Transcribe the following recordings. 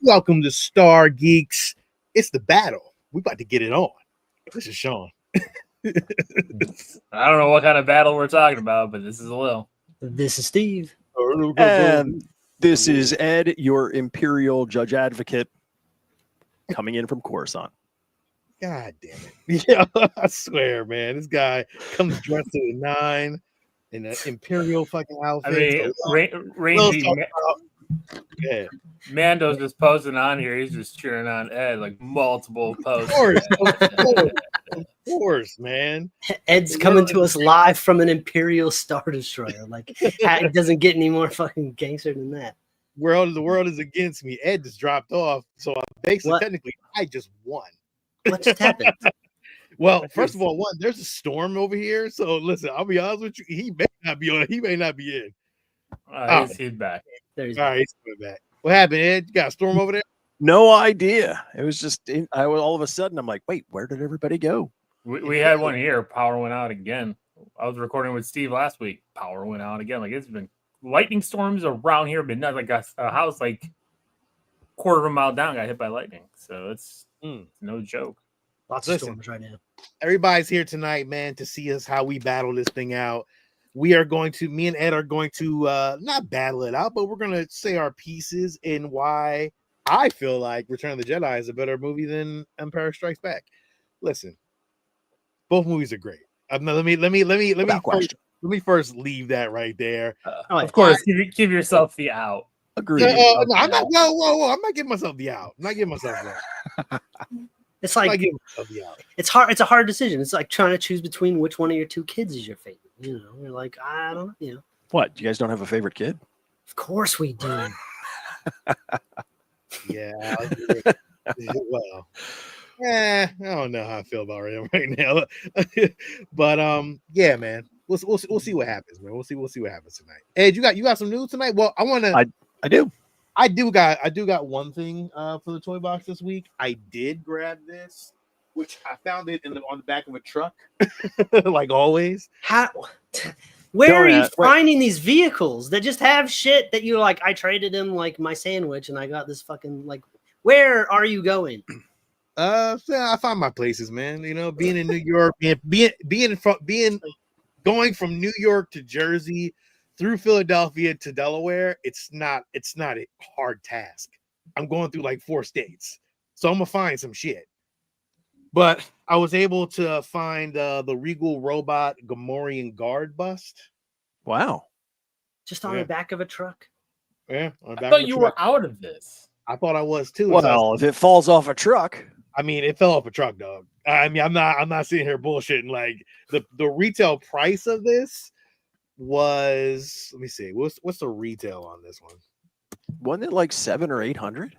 Welcome to Star Geeks. It's the battle. We about to get it on. This is Sean. I don't know what kind of battle we're talking about, but this is a little. This is Steve. And this is Ed, your Imperial Judge Advocate, coming in from Coruscant. God damn it. Yeah, I swear, man. This guy comes dressed to the nine in an Imperial fucking outfit. Mando's just posting on here. He's just cheering on Ed, like multiple posts. Of course, man. Ed's coming to us live from an Imperial Star Destroyer. Like, it doesn't get any more fucking gangster than that. The world is against me. Ed just dropped off. So basically, technically, I just won. What just happened? Well, first of all, there's a storm over here. So listen, I'll be honest with you. He may not be on. He may not be in. He's back. There he's all right, he's coming back. What happened, Ed? You got a storm over there? No idea. It was just all of a sudden I'm like, wait, where did everybody go? We had one here. Power went out again. I was recording with Steve last week. Power went out again. Like, it's been lightning storms around here, but not like a house like quarter of a mile down got hit by lightning. So it's no joke. Lots of storms right now. Everybody's here tonight, man, to see us how we battle this thing out. Me and Ed are going to not battle it out, but we're going to say our pieces in why I feel like Return of the Jedi is a better movie than Empire Strikes Back. Listen, both movies are great. Let me first leave that right there. Of course, give yourself the out. Agreed. No, I'm not. Whoa! I'm not giving myself the out. I'm not giving myself that. It's like it's hard. It's a hard decision. It's like trying to choose between which one of your two kids is your favorite. You know, you're like, I don't know. You know, what? You guys don't have a favorite kid? Of course we do. Yeah. Well, I don't know how I feel about him right now, but yeah, man. We'll see what happens, man. We'll see what happens tonight. Ed, you got some news tonight? Well, I do. I do got one thing for the toy box this week. I did grab this, which I found it on the back of a truck, like always. Where are you finding these vehicles that just have shit that you're like, I traded him like my sandwich and I got this fucking like, where are you going? I find my places, man. You know, being in New York, going from New York to Jersey through Philadelphia to Delaware, it's not a hard task. I'm going through like 4 states, so I'm gonna find some shit. But I was able to find the Regal Robot Gamorrean Guard bust. Wow! Just on the back of a truck. Yeah, I thought you were out of this. I thought I was too. Well, if it falls off a truck, I mean, it fell off a truck, dog. I mean, I'm not sitting here bullshitting. Like the retail price of this was, let me see, what's the retail on this one? Wasn't it like $700 or $800?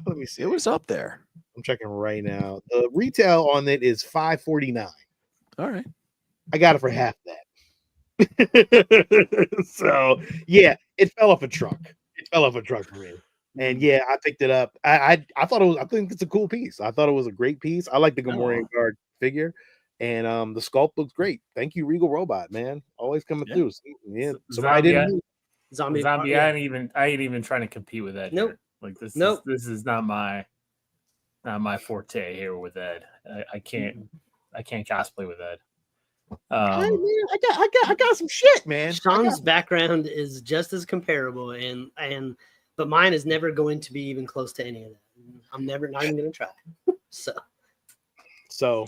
Let me see. It was up there. I'm checking right now. The retail on it is $549. All right, I got it for half that. So yeah, it fell off a truck. It fell off a truck for me. And yeah, I picked it up. I thought it was. I think it's a cool piece. I thought it was a great piece. I like the Gamorrean Guard figure, and the sculpt looks great. Thank you, Regal Robot, man. Always coming through. Yeah, Zombie. I ain't even trying to compete with Ed. Nope. Here. Like this is not my forte here with Ed. I can't cosplay with Ed. I got some shit, man. Sean's background is just as comparable, but mine is never going to be even close to any of that. I'm not even going to try. So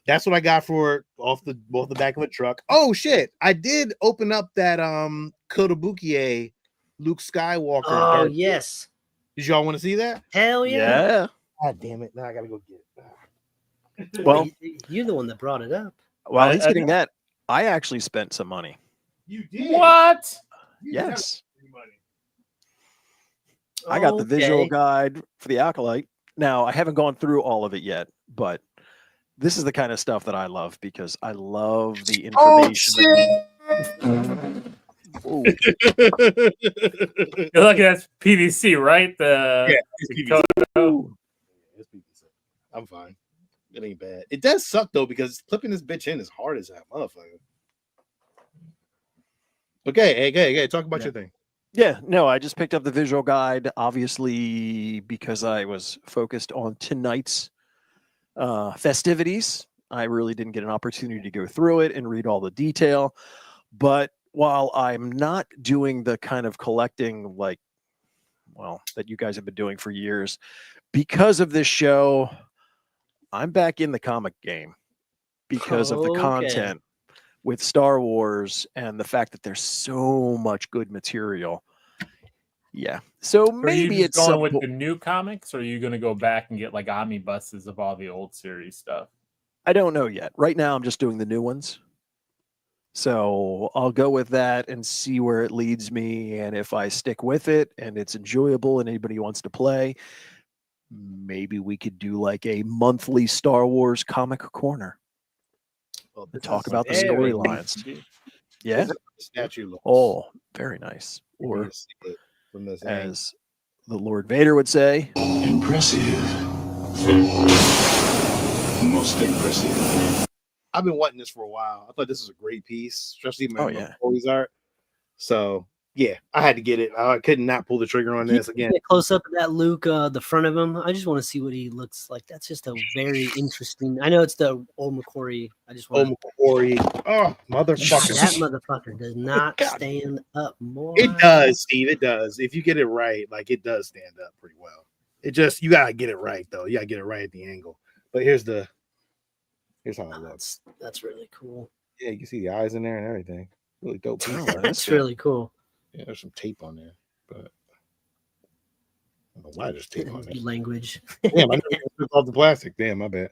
that's what I got for off the back of a truck. Oh shit! I did open up that Kotobukiya Luke Skywalker. Oh yes. Did y'all want to see that? Hell yeah! Yeah. God damn it! Now I gotta go get it. Well, you're the one that brought it up. While he's getting that, I actually spent some money. You did? What? Yes. I got the visual guide for the Acolyte. Now, I haven't gone through all of it yet, but this is the kind of stuff that I love because I love the information. Oh, You're lucky that's PVC, right? It's PVC. I'm fine. It ain't bad. It does suck though because clipping this bitch in is hard as that motherfucker. Okay, talk about your thing. Yeah, no, I just picked up the visual guide, obviously, because I was focused on tonight's festivities. I really didn't get an opportunity to go through it and read all the detail. But while I'm not doing the kind of collecting that you guys have been doing for years, because of this show, I'm back in the comic game because of the content with Star Wars and the fact that there's so much good material. Yeah. So maybe it's going with the new comics, or are you going to go back and get like omnibuses of all the old series stuff? I don't know yet. Right now, I'm just doing the new ones. So I'll go with that and see where it leads me. And if I stick with it and it's enjoyable and anybody wants to play, maybe we could do like a monthly Star Wars comic corner. And talk about the storylines. Yeah. Statue looks. Oh, very nice. Or as the Lord Vader would say, impressive. Most impressive. I've been wanting this for a while. I thought this was a great piece, especially my Chloe's art. So yeah, I had to get it. I could not pull the trigger on this again. Close up of that Luke, the front of him. I just want to see what he looks like. That's just a very interesting. I know it's the old McQuarrie. I just want McQuarrie. Oh, motherfucker! That motherfucker does not stand up more. It does, Steve. It does. If you get it right, like it does stand up pretty well. It just you gotta get it right though. You gotta get it right at the angle. But here's how it looks. That's really cool. Yeah, you can see the eyes in there and everything. Really dope. That's really cool. Yeah, there's some tape on there, but I don't know why there's tape on there. Language. Damn, I never took off the plastic. Damn, my bad.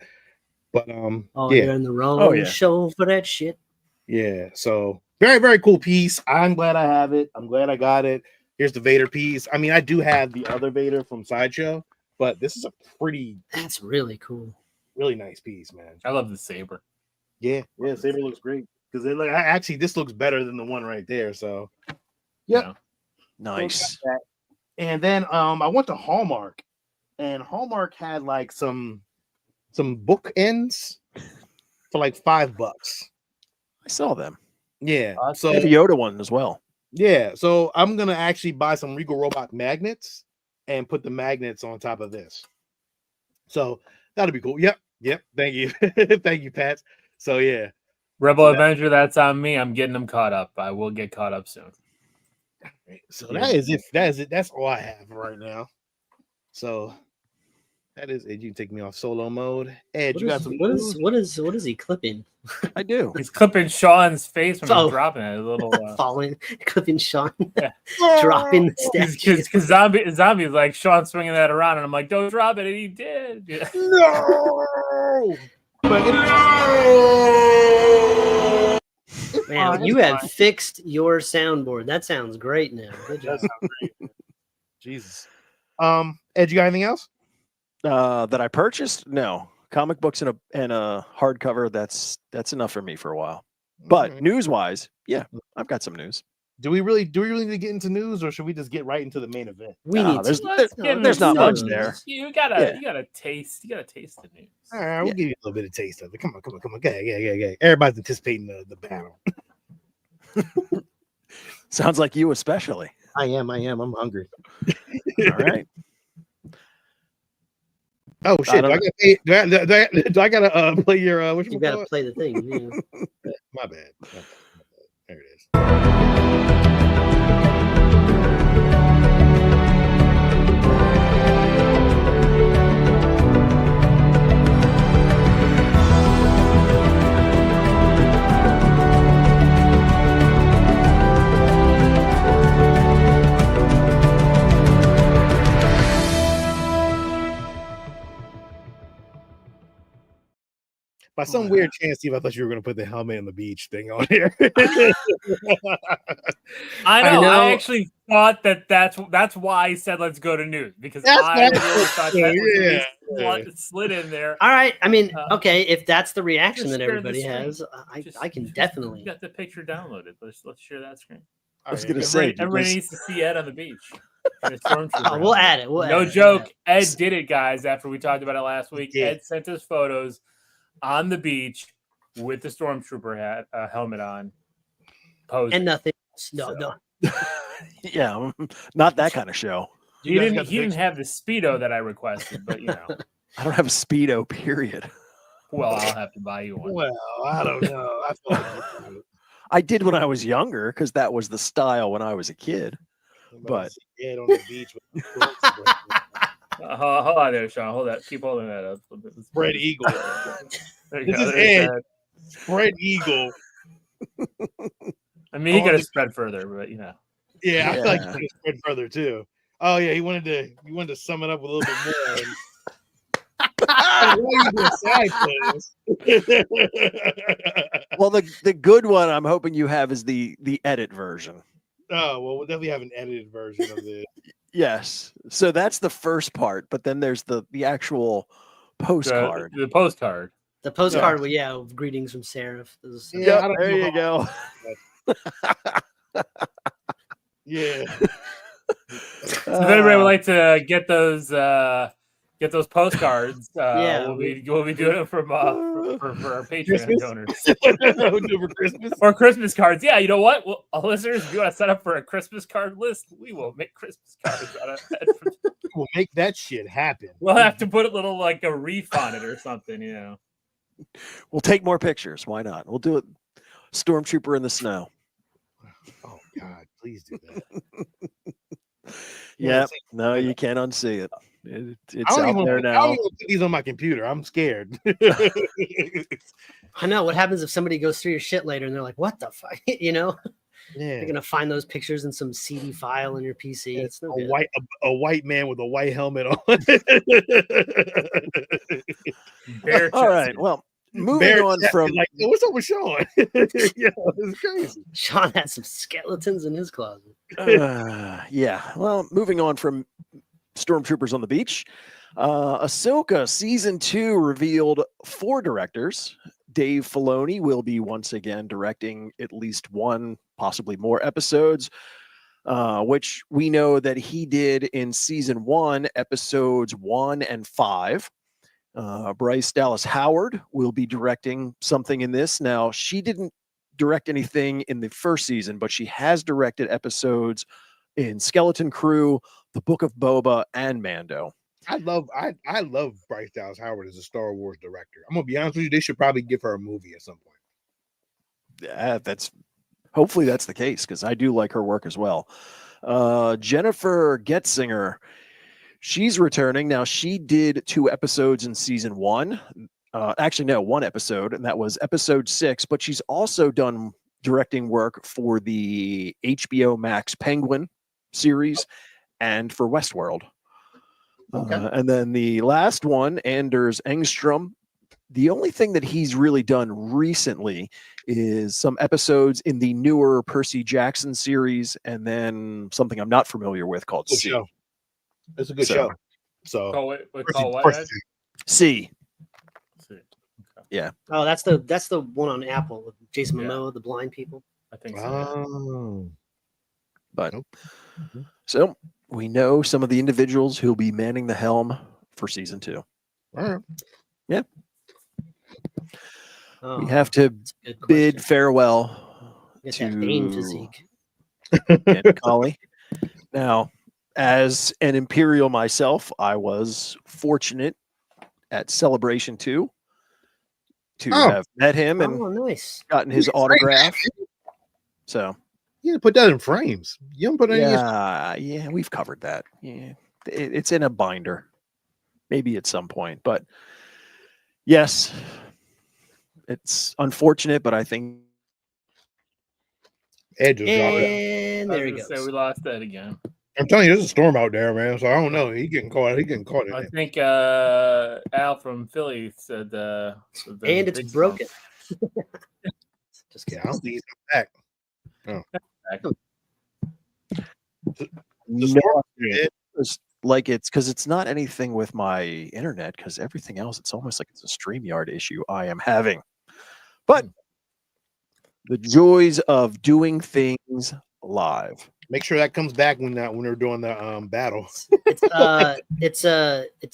But you're in the wrong show for that shit. Yeah, so very, very cool piece. I'm glad I have it. I'm glad I got it. Here's the Vader piece. I mean, I do have the other Vader from Sideshow, but this is a That's really cool. Really nice piece, man. I love the saber. Yeah, saber looks great because actually this looks better than the one right there. So, yeah, nice. And then I went to Hallmark, and Hallmark had like some bookends for like $5. I saw them. Yeah, so the Yoda one as well. Yeah, so I'm gonna actually buy some Regal Robot magnets and put the magnets on top of this. So that'll be cool. Yep. Thank you, thank you, Pat. So yeah, Rebel Avenger. That's on me. I'm getting them caught up. I will get caught up soon. So that is it. That's all I have right now. So that is it. You can take me off solo mode. Ed, you got some. What is he clipping? I do. He's clipping Sean's face when he's dropping it. A little falling, clipping Sean, dropping the statue. Because zombie's like Sean swinging that around, and I'm like, don't drop it, and he did. Yeah. No. Man, you have fixed your soundboard. That sounds great now. Good job. Jesus. Ed, you got anything else? That I purchased? No. Comic books and a hardcover. That's enough for me for a while. But news-wise, yeah, I've got some news. Do we really need to get into news, or should we just get right into the main event? There's not much there. You gotta taste the news. All right, we'll give you a little bit of taste of it. Come on. Yeah. Everybody's anticipating the battle. Sounds like you especially. I am. I'm hungry. All right. Oh shit! Do I gotta play your? What you gotta play the thing. Yeah. My bad. There it is. By some weird chance, Steve, I thought you were going to put the helmet on the beach thing on here. I know. I actually thought that's why I said let's go to news, because I really thought that was slid in there. All right. I mean, okay, if that's the reaction that everybody has, I can definitely. You got the picture downloaded. Let's share that screen. I was going to say, everybody needs to see Ed on the beach. We'll add it. No joke. Ed did it, guys. After we talked about it last week, Ed sent us photos on the beach with the stormtrooper hat, helmet on, posing. And nothing. No. Yeah, not that kind of show. He didn't have the Speedo that I requested, but you know. I don't have a Speedo, period. Well, I'll have to buy you one. Well, I don't know. I feel like you do. I did when I was younger because that was the style when I was a kid. But yeah, on the beach with hold on there, Sean. Hold that. Keep holding that up. spread eagle. There you This go. is There's Ed. that. Spread eagle. I mean, he could have spread further, but you know. Yeah, I feel like he could have spread further too. Oh yeah, he wanted to sum it up a little bit more. Well, the good one I'm hoping you have is the edit version. Oh well, we'll definitely have an edited version of it. Yes, so that's the first part, but then there's the actual postcard. The postcard. The postcard, with greetings from Seraph. Yeah, there you go. Yeah. So if anybody would like to get those postcards, we'll be doing it for our Patreon donors. We'll do it for Christmas or Christmas cards. Yeah, you know what? Well, listeners, if you want to set up for a Christmas card list, we will make Christmas cards out of it. We'll make that shit happen. We'll have to put a little like a reef on it or something, you know. We'll take more pictures. Why not? We'll do it. Stormtrooper in the snow. Oh God, please do that. Yeah, no, you can't unsee it. It's out there I now. don't even put these on my computer. I'm scared. I know what happens if somebody goes through your shit later and they're like, "What the fuck?" You know, Yeah, you're gonna find those pictures in some CD file in your PC. It's no good. a white man with a white helmet on. All right, well, moving on from like, what's up with Sean? It's crazy. Sean had some skeletons in his closet. Yeah, well, moving on from Stormtroopers on the Beach, Ahsoka season 2 revealed 4 directors. Dave Filoni will be once again directing at least one, possibly more episodes, which we know that he did in season 1, episodes 1 and 5. Bryce Dallas Howard will be directing something in this. Now, she didn't direct anything in the first season, but she has directed episodes in Skeleton Crew, The Book of Boba, and Mando. I love Bryce Dallas Howard as a Star Wars director. I'm gonna be honest with you, they should probably give her a movie at some point. Yeah, hopefully that's the case, because I do like her work as well. Jennifer Getzinger, she's returning. Now, she did 2 episodes in season 1. Actually, no, 1 episode, and that was episode 6. But she's also done directing work for the HBO Max Penguin series and for Westworld. Okay. And then the last one, Anders Engstrom, the only thing that he's really done recently is some episodes in the newer Percy Jackson series, and then something I'm not familiar with called Good C. show. It's a good show. So Call what? Percy. C. Okay. Yeah. Oh, that's the one on Apple with Jason Momoa, the blind people. I think so. Oh. But Nope. so we know some of the individuals who'll be manning the helm for season 2. All right. Yeah. Oh, We have to that's a good bid question. farewell Get to that Bane physique. Andy Colley. Now, as an Imperial myself, I was fortunate at Celebration 2 to have met him and Oh, nice. gotten his autograph. So You didn't put that in frames. You don't put any. yeah, we've covered that. Yeah, it's in a binder, maybe at some point. But yes, it's unfortunate, but I think Edge was And there he Say goes. we lost that again. I'm telling you, there's a storm out there, man. So I don't know. He getting caught. I think Al from Philly said And it's broken. Just Yeah, kidding. I don't think he's back. Oh. no, it's like it's because it's not anything with my internet, because everything else, it's almost like it's a StreamYard issue I am having. But the joys of doing things live. Make sure that comes back when they're doing the battle. It's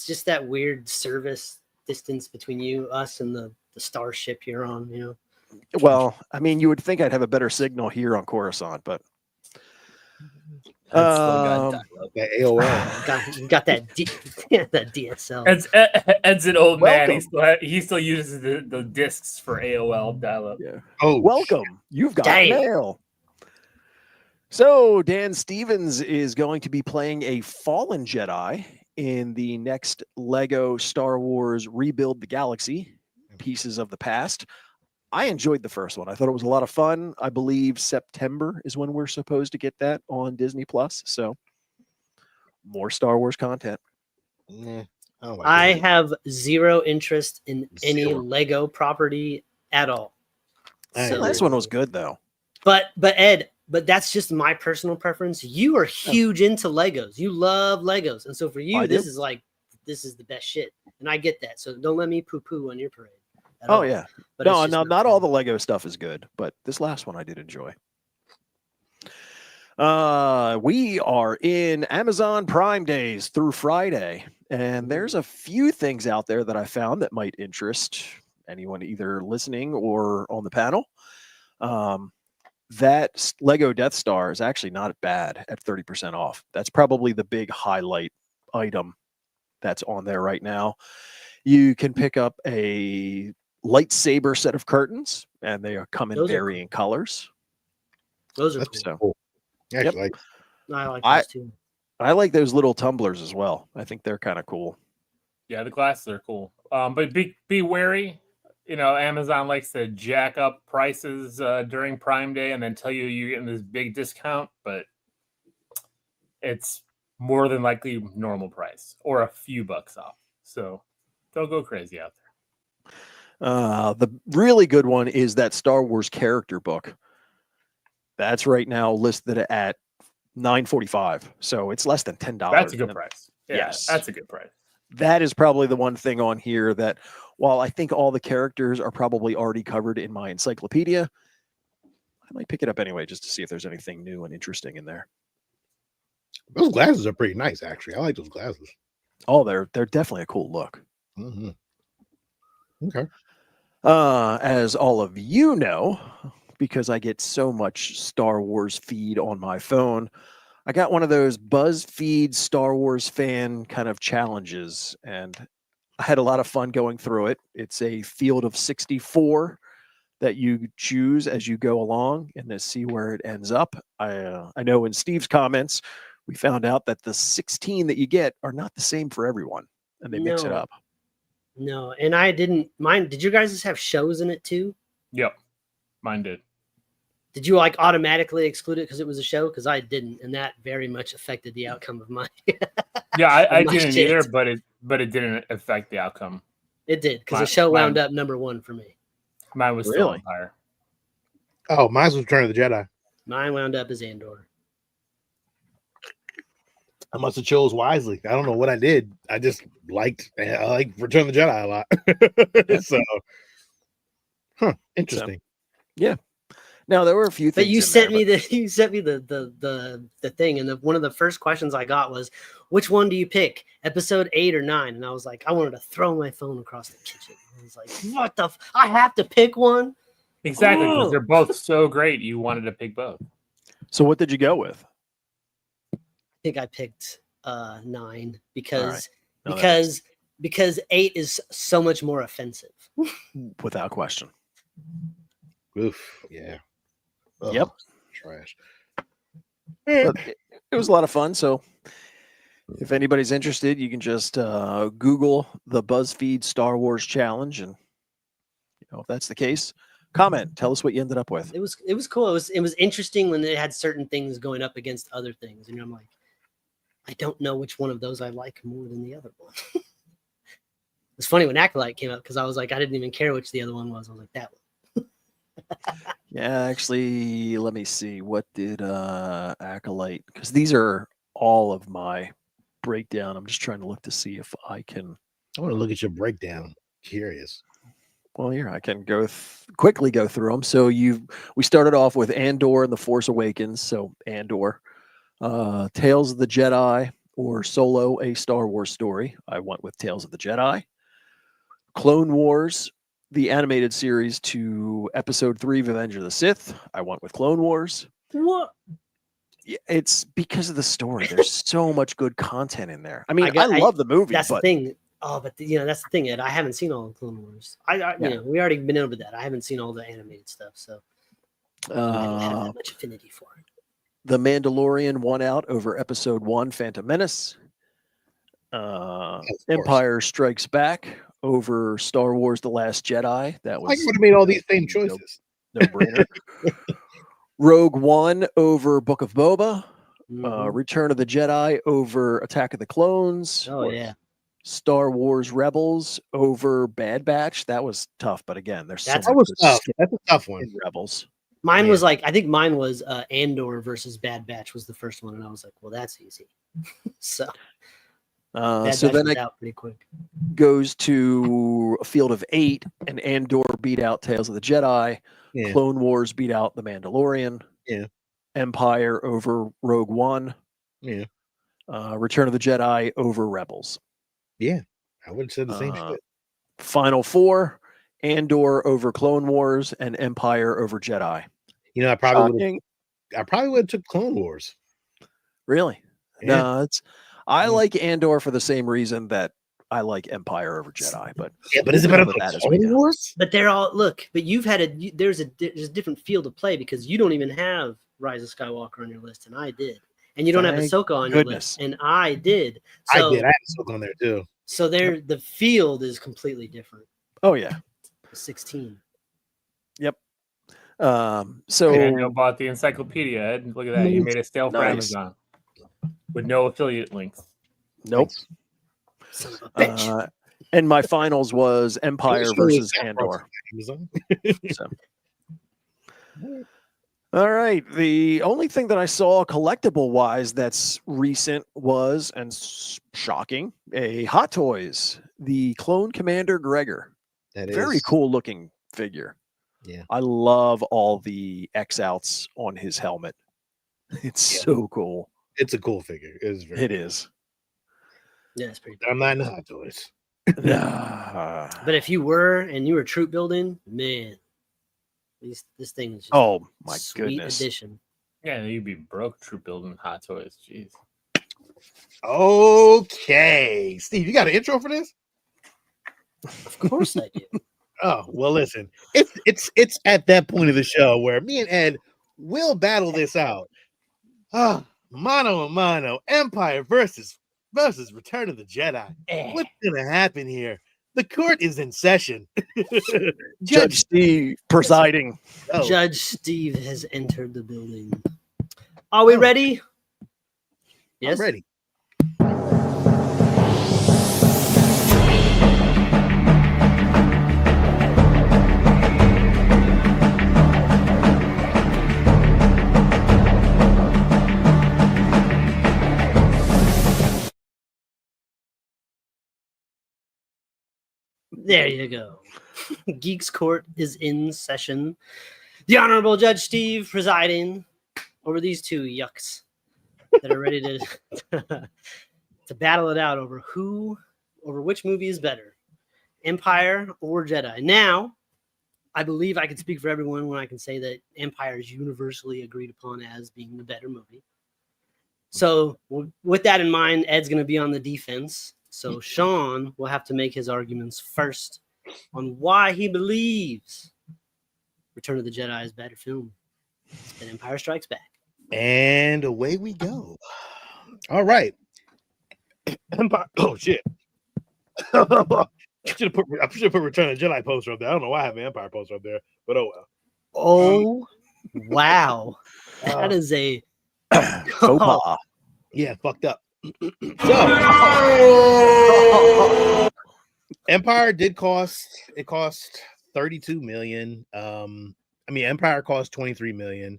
just that weird service distance between us and the starship you're on, you know. Well, I mean, you would think I'd have a better signal here on Coruscant, but That's still got Um, That AOL. got that that DSL. Ed's an old man. Welcome. He still uses the discs for AOL dial-up. Yeah. Oh, Welcome. You've got Dang. mail. So Dan Stevens is going to be playing a fallen Jedi in the next Lego Star Wars Rebuild the Galaxy, Pieces of the Past. I enjoyed the first one. I thought it was a lot of fun. I believe September is when we're supposed to get that on Disney Plus. So more Star Wars content. Yeah. I don't like I that. have zero interest in any Zero. Lego property at all. I The So, last one was good though. but Ed, but that's just my personal preference. You are huge into Legos. You love Legos, and so for you, I this do. is the best shit, and I get that. So don't let me poo-poo on your parade. at Oh all. yeah. But No, it's just not for all me. the Lego stuff is good, but this last one I did enjoy. We are in Amazon Prime Days through Friday, and there's a few things out there that I found that might interest anyone either listening or on the panel. That Lego Death Star is actually not bad at 30% off. That's probably the big highlight item that's on there right now. You can pick up a lightsaber set of curtains, and they come in Those are varying colors. Those are That's cool. So cool. Yep. Actually, like, I like I- those too. I like those little tumblers as well. I think they're kind of cool. Yeah, the glasses are cool. But be wary. You know, Amazon likes to jack up prices during Prime Day and then tell you you're getting this big discount, but it's more than likely normal price or a few bucks off. So don't go crazy out there. The really good one is that Star Wars character book. That's right now listed at $9.45, so it's less than $10. That's a good price. Yeah, Yes. that's a good price. That is probably the one thing on here that, while I think all the characters are probably already covered in my encyclopedia, I might pick it up anyway just to see if there's anything new and interesting in there. those glasses are pretty nice, actually. I like those glasses. Oh, they're definitely a cool look. Mm-hmm. Okay. As all of you know, because I get so much Star Wars feed on my phone, I got one of those BuzzFeed Star Wars fan kind of challenges, and I had a lot of fun going through it. It's a field of 64 that you choose as you go along and to see where it ends up. I know in Steve's comments, we found out that the 16 that you get are not the same for everyone, and they mix it No. up. No, and I didn't mind. Did you guys just have shows in it too? Yep. Mine did. Did you like automatically exclude it because it was a show? Because I didn't, and that very much affected the outcome of mine. Yeah, I my didn't shit. either, but it didn't affect the outcome. It did because the Mine- show wound mine- up #1 for me. Mine was still Really? Empire. Oh, mine's Return of the Jedi. Mine wound up as Andor. I must have chose wisely. I don't know what I did. I just I like Return of the Jedi a lot. So, interesting. Now there were a few things. But you in sent there, me the thing, and one of the first questions I got was, "Which one do you pick, episode 8 or 9?" And I was like, I wanted to throw my phone across the kitchen. I was like, "What the? I have to pick one." Exactly, because Oh. they're both so great. You wanted to pick both. So what did you go with? I think I picked 9 because No, that because 8 is so much more offensive. without question. Oof. Yeah. Yep. Trash. But it was a lot of fun. So if anybody's interested, you can just Google the BuzzFeed Star Wars Challenge, and if that's the case, comment. Tell us what you ended up with. It was cool. It was interesting when it had certain things going up against other things, and I'm like, I don't know which one of those I like more than the other one. It's funny when Acolyte came up because I was like, I didn't even care which the other one was. I was like, that one. Yeah, actually, let me see. What did Acolyte? Because these are all of my breakdown. I'm just trying to look to see if I can. I want to look at your breakdown. Curious. Well, here I can quickly go through them. So we started off with Andor and the Force Awakens. So Andor, Tales of the Jedi, or Solo: A Star Wars Story. I went with Tales of the Jedi. Clone Wars, the animated series, to Episode 3, Revenge of the Sith. I went with Clone Wars. What? it's because of the story. There's so much good content in there. I mean, I love the movie, That's but the thing. Oh, but that's the thing, Ed. I haven't seen all of Clone Wars. Yeah. We already been over that. I haven't seen all the animated stuff, so I don't have that much affinity for it. The Mandalorian won out over Episode 1, Phantom Menace. Empire Strikes Back over Star Wars: The Last Jedi. That I was would have made all these same choices. no-brainer. Rogue One over Book of Boba. Mhm. Return of the Jedi over Attack of the Clones. Oh yeah, Star Wars Rebels over Bad Batch. That was tough, but again, there's That's- so That much was good tough. stuff That's a tough one. in Rebels. mine Yeah. was like I think mine was Andor versus Bad Batch was the first one, and I was like, well, that's easy. So Bad So Batch then was it out pretty quick. goes to a field of 8, and Andor beat out Tales of the Jedi. Yeah. Clone Wars beat out The Mandalorian. Yeah. Empire over Rogue One. Yeah. Return of the Jedi over Rebels. Yeah. I would have said the same shit. Final 4, Andor over Clone Wars and Empire over Jedi. You know, I probably Shocking. would have took Clone Wars. Really? Yeah. No, I Yeah. like Andor for the same reason that I like Empire over Jedi, but Yeah, but is it better with than that as we Clone go. Wars? But they're all but you've had there's a different field to play because you don't even have Rise of Skywalker on your list, and I did, and you don't have Thank Ahsoka on your list, and I did. So I did. I had Ahsoka on there too. So the field is completely different. Oh yeah. 16. So Daniel bought the encyclopedia, Ed. Look at that. You made a sale for Nice. Amazon with no affiliate links. nope. Son of a bitch. And my finals was Empire versus Andor. Amazon. So. All right. The only thing that I saw collectible wise that's recent was, and shocking, a Hot Toys, the Clone Commander Gregor. That Very is cool looking figure. Yeah. I love all the X outs on his helmet. It's Yeah. so cool. It's a cool figure. It is. Yeah, it's pretty. I'm not in the Hot Toys. But if you were troop building, man, this thing is just Oh my sweet goodness. addition. Yeah, you'd be broke troop building Hot Toys. Jeez. Okay, Steve, you got an intro for this? Of course I do. Oh well, listen, it's at that point of the show where me and Ed will battle this out. Mano a mano, Empire versus Return of the Jedi. What's gonna happen here? The court is in session. Judge Steve presiding. Oh, Judge Steve has entered the building. Are we Oh. ready? Yes. I'm ready. There you go. Geeks Court is in session. The Honorable Judge Steve presiding over these two yucks that are ready to to battle it out over which movie is better, Empire or Jedi. Now, I believe I can speak for everyone when I can say that Empire is universally agreed upon as being the better movie. So, with that in mind, Ed's going to be on the defense. So Sean will have to make his arguments first on why he believes Return of the Jedi is a better film than Empire Strikes Back. And away we go. All right. Empire. Oh shit. I should have put Return of the Jedi poster up there. I don't know why I have an Empire poster up there, but oh well. Oh, wow. That is a Faux pas. Yeah, fucked up. So Empire did cost 32 million. Empire cost 23 million.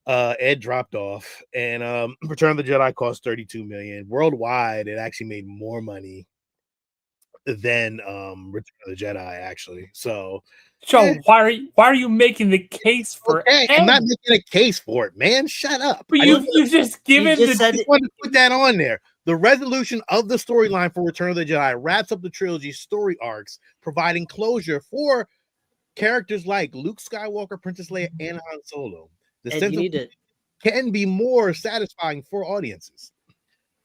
Ed dropped off, and Return of the Jedi cost 32 million. Worldwide, it actually made more money than Return of the Jedi, actually. So why are you making the case for okay, Ed? I'm not making a case for it, man. Shut up. But you just given just said the I wanted to put that on there. The resolution of the storyline for Return of the Jedi wraps up the trilogy's story arcs, providing closure for characters like Luke Skywalker, Princess Leia, and Han Solo. The Ed, sense you of need to can be more satisfying for audiences.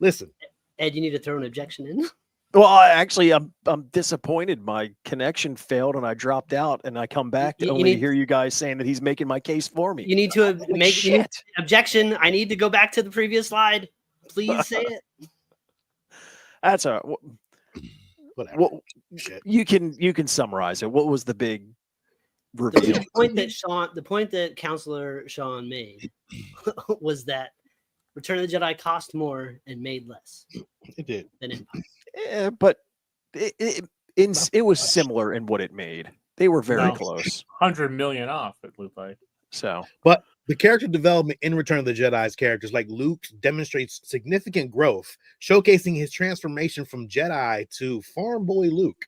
Listen, Ed, you need to throw an objection in. Well, I'm disappointed. My connection failed and I dropped out, and I come back to only to hear you guys saying that he's making my case for me. You need to make shit. objection. I need to go back to the previous slide. Please say it. That's whatever. what Shit. you can summarize it. What was the big reveal? The point that Counselor Sean made was that Return of the Jedi cost more and made less. It did. Than Empire. But it was similar in what it made. They were very close. 100 million off, it looked like. So, but the character development in Return of the Jedi's characters like Luke demonstrates significant growth, showcasing his transformation from Jedi to farm boy Luke.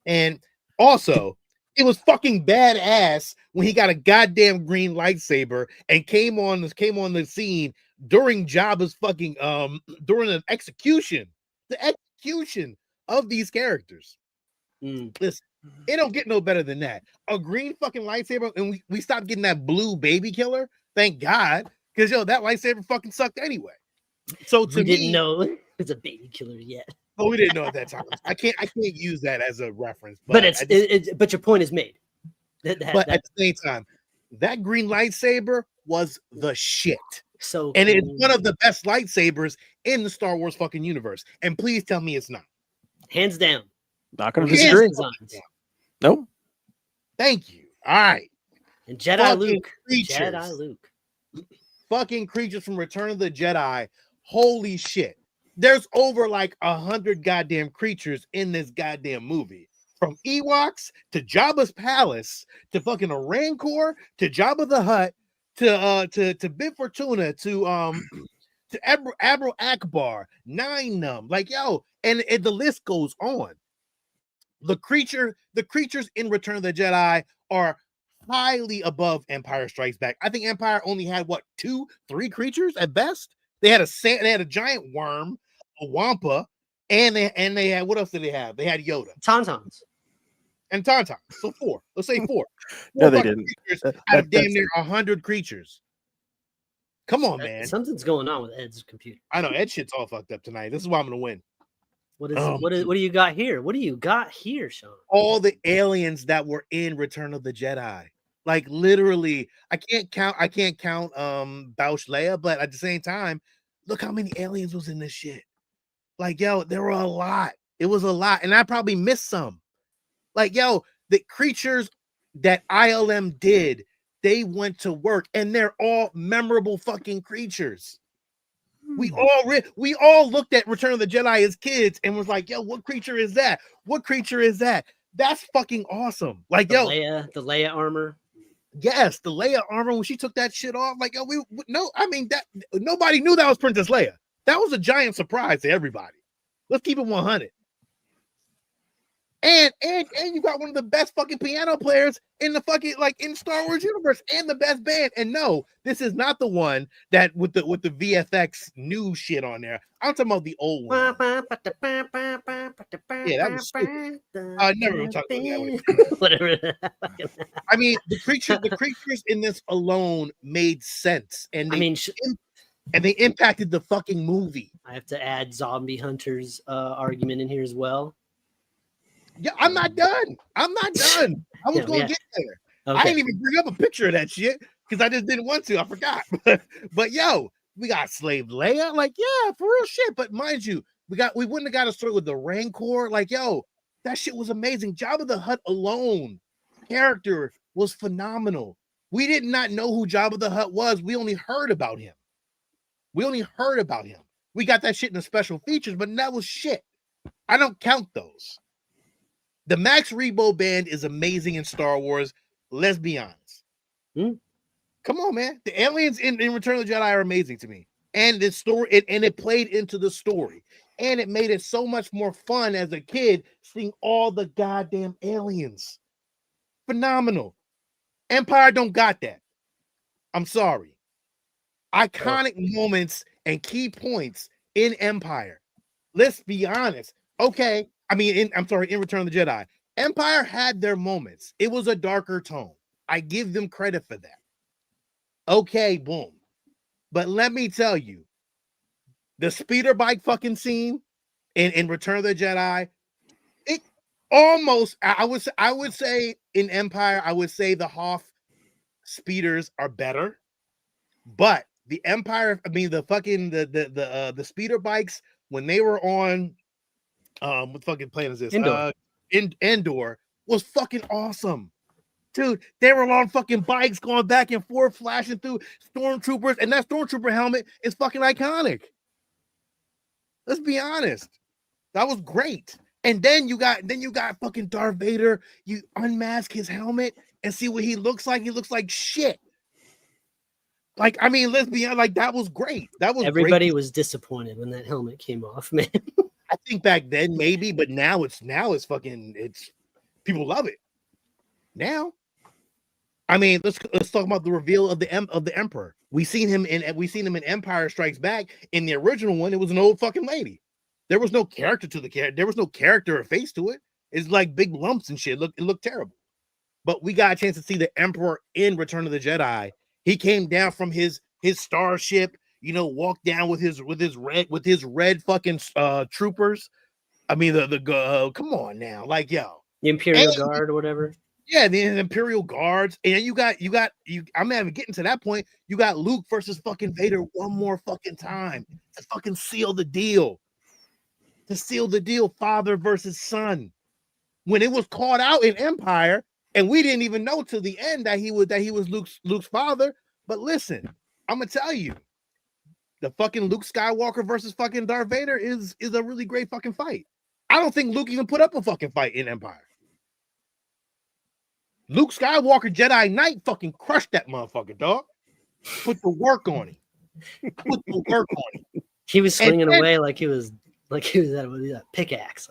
And also, it was fucking badass when he got a goddamn green lightsaber and came on the scene during Jabba's fucking during an execution. The execution of these characters. Listen, it don't get no better than that. A green fucking lightsaber, and we stopped getting that blue baby killer. Thank God, because that lightsaber fucking sucked anyway. So we didn't know it's a baby killer yet. Oh, we didn't know at that time. I can't use that as a reference. But but your point is made. But at the same time, that green lightsaber was the shit. So and it's one of the best lightsabers in the Star Wars fucking universe. And please tell me it's not. Hands down. Not going to disagree. Nope. Thank you. All right. And Jedi Luke. Fucking creatures from Return of the Jedi. Holy shit. There's over like 100 goddamn creatures in this goddamn movie. From Ewoks to Jabba's palace to fucking a Rancor to Jabba the Hutt to Bib Fortuna to Admiral Akbar, Nine Numb, like and the list goes on. The creatures in Return of the Jedi are highly above Empire Strikes Back. I think Empire only had 2-3 creatures at best. They had a giant worm, a Wampa, and they had, what else did they have? They had Yoda, Tauntauns. And Tauntaun. So 4. Let's say 4. No, they didn't. Out of damn near 100 creatures. Come on, man. Something's going on with Ed's computer. I know Ed shit's all fucked up tonight. This is why I'm gonna win. What do you got here? What do you got here, Sean? All the aliens that were in Return of the Jedi. Like literally, I can't count Bausch Leia, but at the same time, look how many aliens was in this shit. Like, there were a lot. It was a lot, and I probably missed some. Like, the creatures that ILM did, they went to work, and they're all memorable fucking creatures. We all looked at Return of the Jedi as kids and was like, what creature is that? What creature is that? That's fucking awesome. Like, the Leia armor. Yes, the Leia armor when she took that shit off. Like, that nobody knew that was Princess Leia. That was a giant surprise to everybody. Let's keep it 100. And you got one of the best fucking piano players in the fucking in Star Wars universe and the best band. And no, this is not the one that with the VFX new shit on there. I'm talking about the old one. Yeah, that was stupid. I never talk about that. Whatever. I mean, the creatures in this alone made sense, and they impacted the fucking movie. I have to add Zombie Hunter's argument in here as well. Yeah, I'm not done. I was going to get there. Okay. I didn't even bring up a picture of that shit because I just didn't want to. I forgot. But we got Slave Leia. Like, yeah, for real shit. But mind you, we wouldn't have got a story with the Rancor. Like, that shit was amazing. Jabba the Hutt alone character was phenomenal. We did not know who Jabba the Hutt was. We only heard about him. We got that shit in the special features, but that was shit. I don't count those. The Max Rebo band is amazing in Star Wars. Let's be honest. Come on, man. The aliens in Return of the Jedi are amazing to me. And the story, it played into the story. And it made it so much more fun as a kid seeing all the goddamn aliens. Phenomenal. Empire don't got that. I'm sorry. Iconic moments and key points in Empire. Let's be honest. Okay. in Return of the Jedi, Empire had their moments. It was a darker tone. I give them credit for that. Okay, boom. But let me tell you, the speeder bike fucking scene in Return of the Jedi, it almost I would say in Empire, I would say the Hoth speeders are better, but the Empire, I mean the fucking the speeder bikes when they were on what fucking planet is this? Endor. Endor was fucking awesome. Dude, they were on fucking bikes going back and forth, flashing through stormtroopers, and that stormtrooper helmet is fucking iconic. Let's be honest. That was great. And then you got fucking Darth Vader. You unmask his helmet and see what he looks like. He looks like shit. Like, I mean, let's be honest, like that was great. That was Everybody great. was disappointed when that helmet came off, man. I think back then maybe, but now it's people love it. Now, I mean, let's talk about the reveal of the Emperor. We seen him in Empire Strikes Back. In the original one, it was an old fucking lady. There was no character to the character. There was no character or face to it. It's like big lumps and shit. It looked terrible. But we got a chance to see the Emperor in Return of the Jedi. He came down from his starship, you know, walked down with his red fucking troopers. I mean, come on now, like yo, The Imperial Guard or whatever. Yeah, the Imperial Guards, and you got. I'm not even getting to that point. You got Luke versus fucking Vader one more fucking time to fucking seal the deal. To seal the deal, father versus son. When it was called out in Empire, and we didn't even know till the end that he was Luke's father. But listen, I'm gonna tell you, the fucking Luke Skywalker versus fucking Darth Vader is a really great fucking fight. I don't think Luke even put up a fucking fight in Empire. Luke Skywalker Jedi Knight fucking crushed that motherfucker, dog. Put the work on him. Put the work on him. He was swinging away like he was that pickaxe.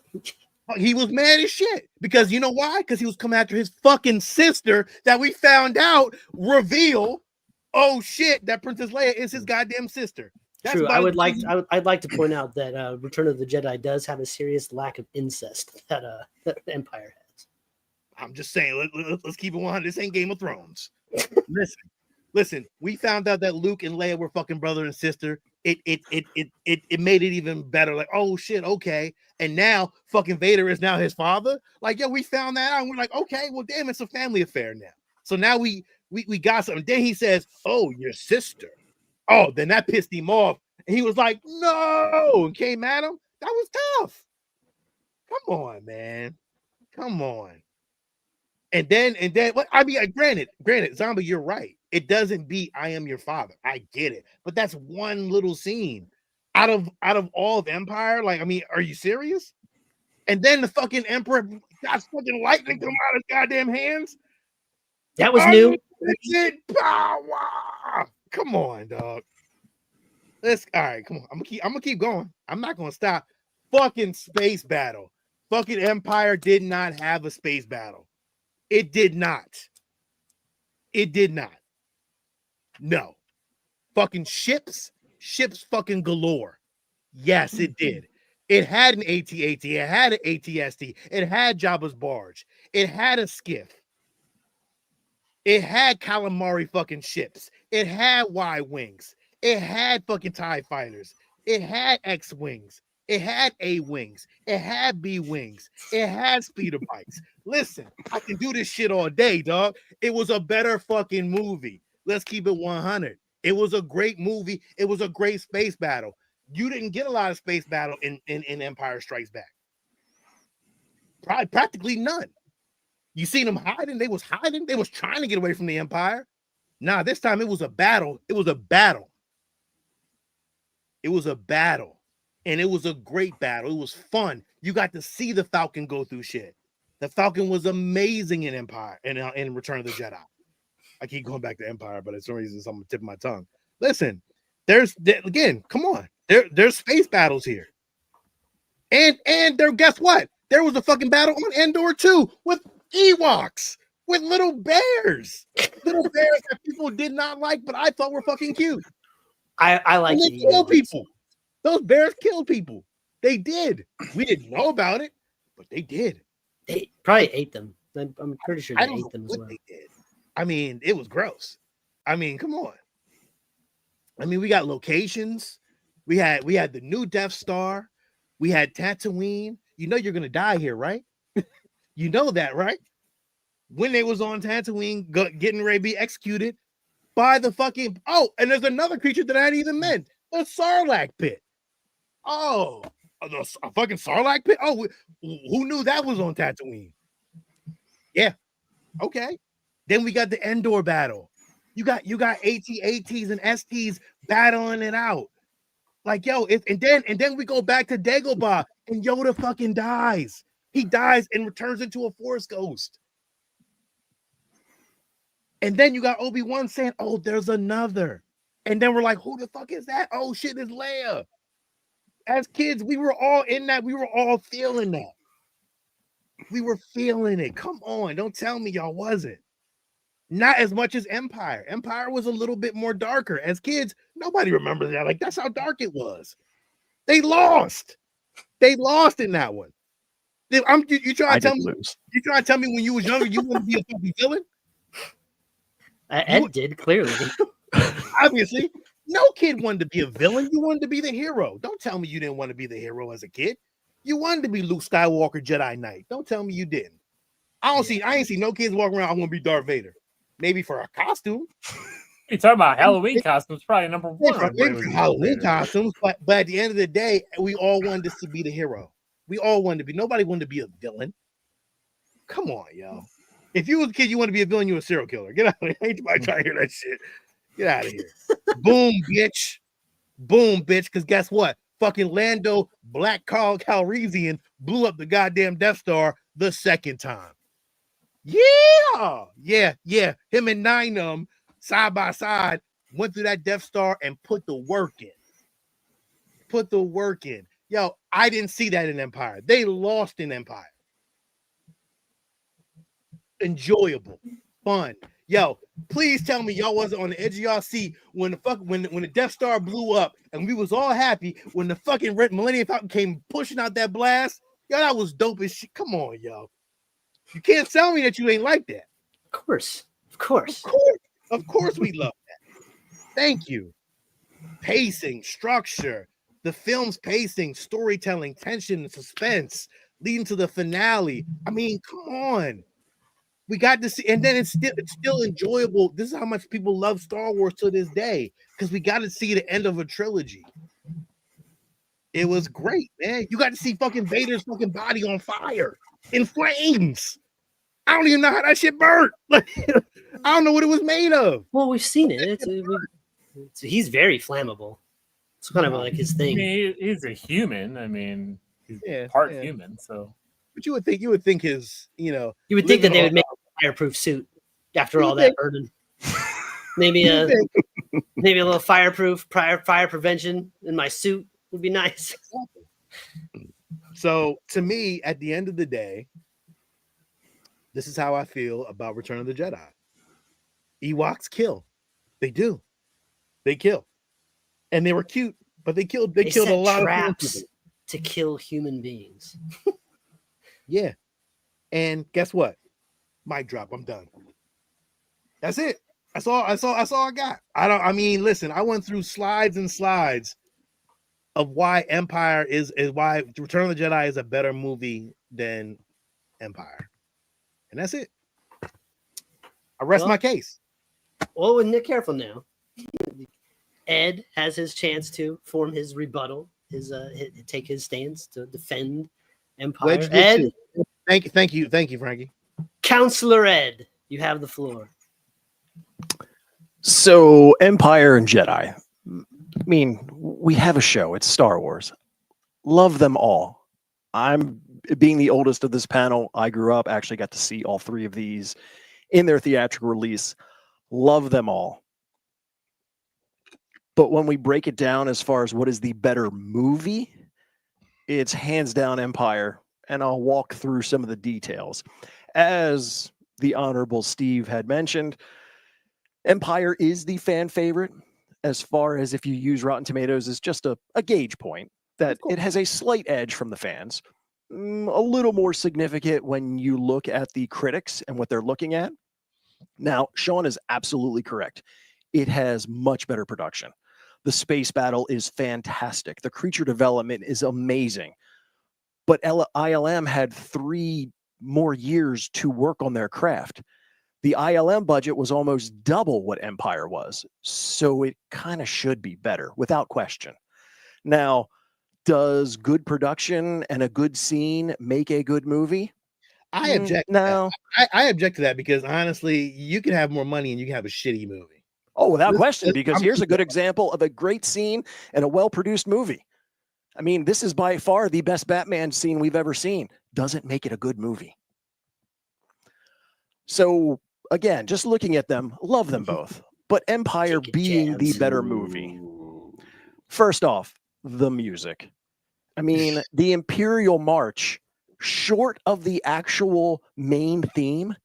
He was mad as shit because you know why? Because he was coming after his fucking sister that we found out reveal. Oh shit, that Princess Leia is his goddamn sister. That's True. I'd like to point out that Return of the Jedi does have a serious lack of incest that Empire has. I'm just saying, let's keep it 100. This ain't Game of Thrones. Listen. We found out that Luke and Leia were fucking brother and sister. It made it even better. Like, oh shit, okay. And now fucking Vader is now his father. Like, yo, we found that out. And we're like, okay, well, damn, it's a family affair now. So now we got something. Then he says, oh, your sister. Oh, then that pissed him off. And he was like, no, and came at him. That was tough. Come on, man. Come on. And then, I mean, granted, Zombie, you're right. It doesn't beat I Am Your Father. I get it. But that's one little scene out of all of Empire. Like, I mean, are you serious? And then the fucking Emperor got fucking lightning come out of his goddamn hands. That was new. Power. Come on, dog. All right, come on. I'm gonna keep going. I'm not gonna stop. Fucking space battle. Fucking Empire did not have a space battle. It did not. It did not. No. Fucking ships fucking galore. Yes, it did. It had an AT-AT. It had an ATST. It had Jabba's barge. It had a skiff. It had calamari fucking ships. It had Y-wings. It had fucking TIE fighters. It had X-wings. It had A-wings. It had B-wings. It had speeder bikes. Listen, I can do this shit all day, dog. It was a better fucking movie. Let's keep it 100. It was a great movie. It was a great space battle. You didn't get a lot of space battle in Empire Strikes Back. Probably practically none. You seen them hiding? They was hiding. They was trying to get away from the Empire. Nah, this time it was a battle. It was a battle. It was a battle. And it was a great battle. It was fun. You got to see the Falcon go through shit. The Falcon was amazing in Empire and in Return of the Jedi. I keep going back to Empire, but for some reason, I'm tipping my tongue. Listen, again, come on. There's space battles here. And there, guess what? There was a fucking battle on Endor too with Ewoks, with little bears. Little bears that people did not like, but I thought were fucking cute. I like and they killed people. Those bears killed people. They did. We didn't know about it, but they did. They probably ate them. I'm pretty sure they ate them as well. They did. I mean, it was gross. I mean, come on. I mean, we got locations. We had the new Death Star. We had Tatooine. You know you're gonna die here, right? You know that, right? When they was on Tatooine, getting ready to be executed by the fucking and there's another creature that I hadn't even meant, the Sarlacc pit. Oh, a fucking Sarlacc pit. Oh, who knew that was on Tatooine? Yeah, okay. Then we got the Endor battle. You got AT-ATs and STs battling it out. Like, yo, and then we go back to Dagobah and Yoda fucking dies. He dies and returns into a Force ghost. And then you got Obi-Wan saying, oh, there's another. And then we're like, who the fuck is that? Oh shit, it's Leia. As kids, we were all in that. We were all feeling that. We were feeling it. Come on, don't tell me y'all wasn't. Not as much as Empire. Empire was a little bit more darker. As kids, nobody remembers that. Like, that's how dark it was. They lost. They lost in that one. You trying to tell me? Lose. You trying to tell me when you was younger you wanted to be a fucking villain? Ed did, clearly. Obviously, no kid wanted to be a villain. You wanted to be the hero. Don't tell me you didn't want to be the hero as a kid. You wanted to be Luke Skywalker, Jedi Knight. Don't tell me you didn't. I ain't see no kids walking around. I want to be Darth Vader. Maybe for a costume. You talking about Halloween costumes? Probably number one. For Halloween costumes, but at the end of the day, we all wanted this to be the hero. We all wanted to be. Nobody wanted to be a villain. Come on, yo. If you was a kid, you want to be a villain, you a serial killer. Get out of here. Ain't nobody trying to hear that shit. Get out of here. Boom, bitch. Boom, bitch. Because guess what? Fucking Lando Black Carl Calrissian blew up the goddamn Death Star the second time. Yeah. Him and Nine side by side went through that Death Star and put the work in. Yo, I didn't see that in Empire. They lost in Empire. Enjoyable, fun. Yo, please tell me y'all wasn't on the edge of y'all seat when the Death Star blew up and we was all happy when the fucking Red Millennium Falcon came pushing out that blast. Yo, that was dope as shit. Come on, yo. You can't tell me that you ain't like that. Of course. Of course we love that. Thank you. Pacing, structure, the film's pacing, storytelling, tension, suspense, leading to the finale. I mean, come on. We got to see, and then it's still enjoyable. This is how much people love Star Wars to this day, because we got to see the end of a trilogy. It was great, man. You got to see fucking Vader's fucking body on fire, in flames. I don't even know how that shit burnt. I don't know what it was made of. Well, we've seen it. He's very flammable. It's kind of like his thing. I mean, he's a human. I mean, he's part human, so. But you would think his, you would think that they would make a fireproof suit after all that burden. Maybe a little fireproof fire prevention in my suit would be nice. So to me, at the end of the day, this is how I feel about Return of the Jedi. Ewoks kill. They do. They kill. And they were cute, but they killed a lot of traps to kill human beings. Yeah. And guess what? Mic drop. I'm done. That's it. That's all I got. Listen, I went through slides and slides of why Empire is why Return of the Jedi is a better movie than Empire. And that's it. I rest my case. Well, Nick, careful now. Ed has his chance to form his rebuttal, take his stance to defend Empire. Ed, thank you, Frankie. Counselor Ed, you have the floor. So, Empire and Jedi. I mean, we have a show. It's Star Wars. Love them all. I'm being the oldest of this panel. I grew up, actually got to see all three of these in their theatrical release. Love them all. But when we break it down as far as what is the better movie, it's hands down Empire. And I'll walk through some of the details. As the Honorable Steve had mentioned, Empire is the fan favorite as far as if you use Rotten Tomatoes as just a gauge point, that it has a slight edge from the fans. A little more significant when you look at the critics and what they're looking at. Now, Sean is absolutely correct. It has much better production. The space battle is fantastic. The creature development is amazing. But ILM had 3 more years to work on their craft. The ILM budget was almost double what Empire was. So it kind of should be better, without question. Now, does good production and a good scene make a good movie? I object. No. I object to that because honestly, you can have more money and you can have a shitty movie. Oh, without question, because I'm here's a good keeping- example of a great scene and a well-produced movie. I mean, this is by far the best Batman scene we've ever seen. Doesn't make it a good movie. So, again, just looking at them, love them both. But Empire Taking being the jabs. better movie. First off, the music. I mean, the Imperial March, short of the actual main theme,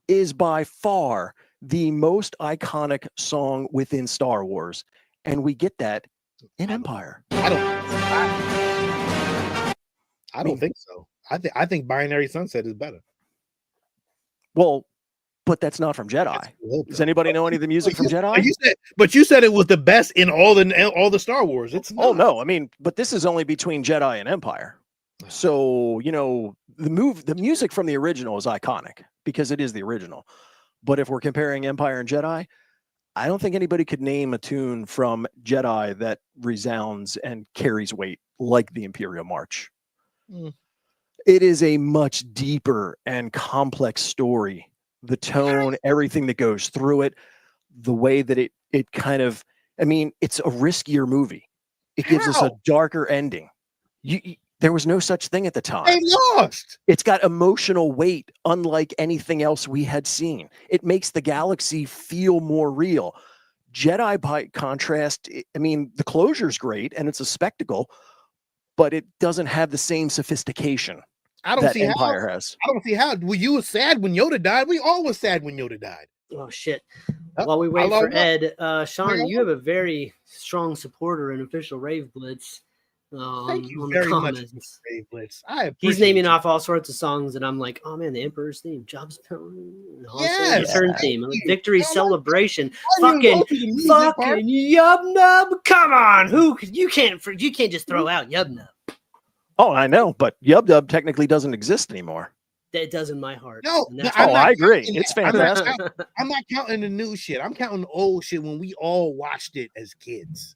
is by far the most iconic song within Star Wars. And we get that in Empire. I don't think so. I think Binary Sunset is better. Well, but that's not from Jedi. Does anybody know any of the music from Jedi? You said it was the best in all the Star Wars. It's not. Oh no, I mean, but this is only between Jedi and Empire. So, you know, the music from the original is iconic because it is the original. But if we're comparing Empire and Jedi, I don't think anybody could name a tune from Jedi that resounds and carries weight like the Imperial March. It is a much deeper and complex story. The tone, everything that goes through it, the way that it kind of, I mean, it's a riskier movie. It gives us a darker ending. There was no such thing at the time. They lost. It's got emotional weight, unlike anything else we had seen. It makes the galaxy feel more real. Jedi, by contrast, I mean, the closure's great and it's a spectacle, but it doesn't have the same sophistication that Empire has. I don't see how. Well, you were sad when Yoda died. We all were sad when Yoda died. Oh shit! While we wait for Ed, Sean, you have a very strong supporter in official Rave Blitz. Thank you on very the much, comments. Rave Blitz. I He's appreciate naming you. off all sorts of songs, and I'm like, oh man, the Emperor's theme, Job's Tone, Yes. Return theme, Victory Oh, Celebration, I didn't go to the music part. fucking Yub Nub. Come on, you can't just throw out Yub Nub. Oh, I know, but Yub Dub technically doesn't exist anymore. That does in my heart. No, And that's I'm Oh, not I agree. counting It's that. I'm not fantastic. counting- I'm not counting the new shit. I'm counting the old shit when we all watched it as kids.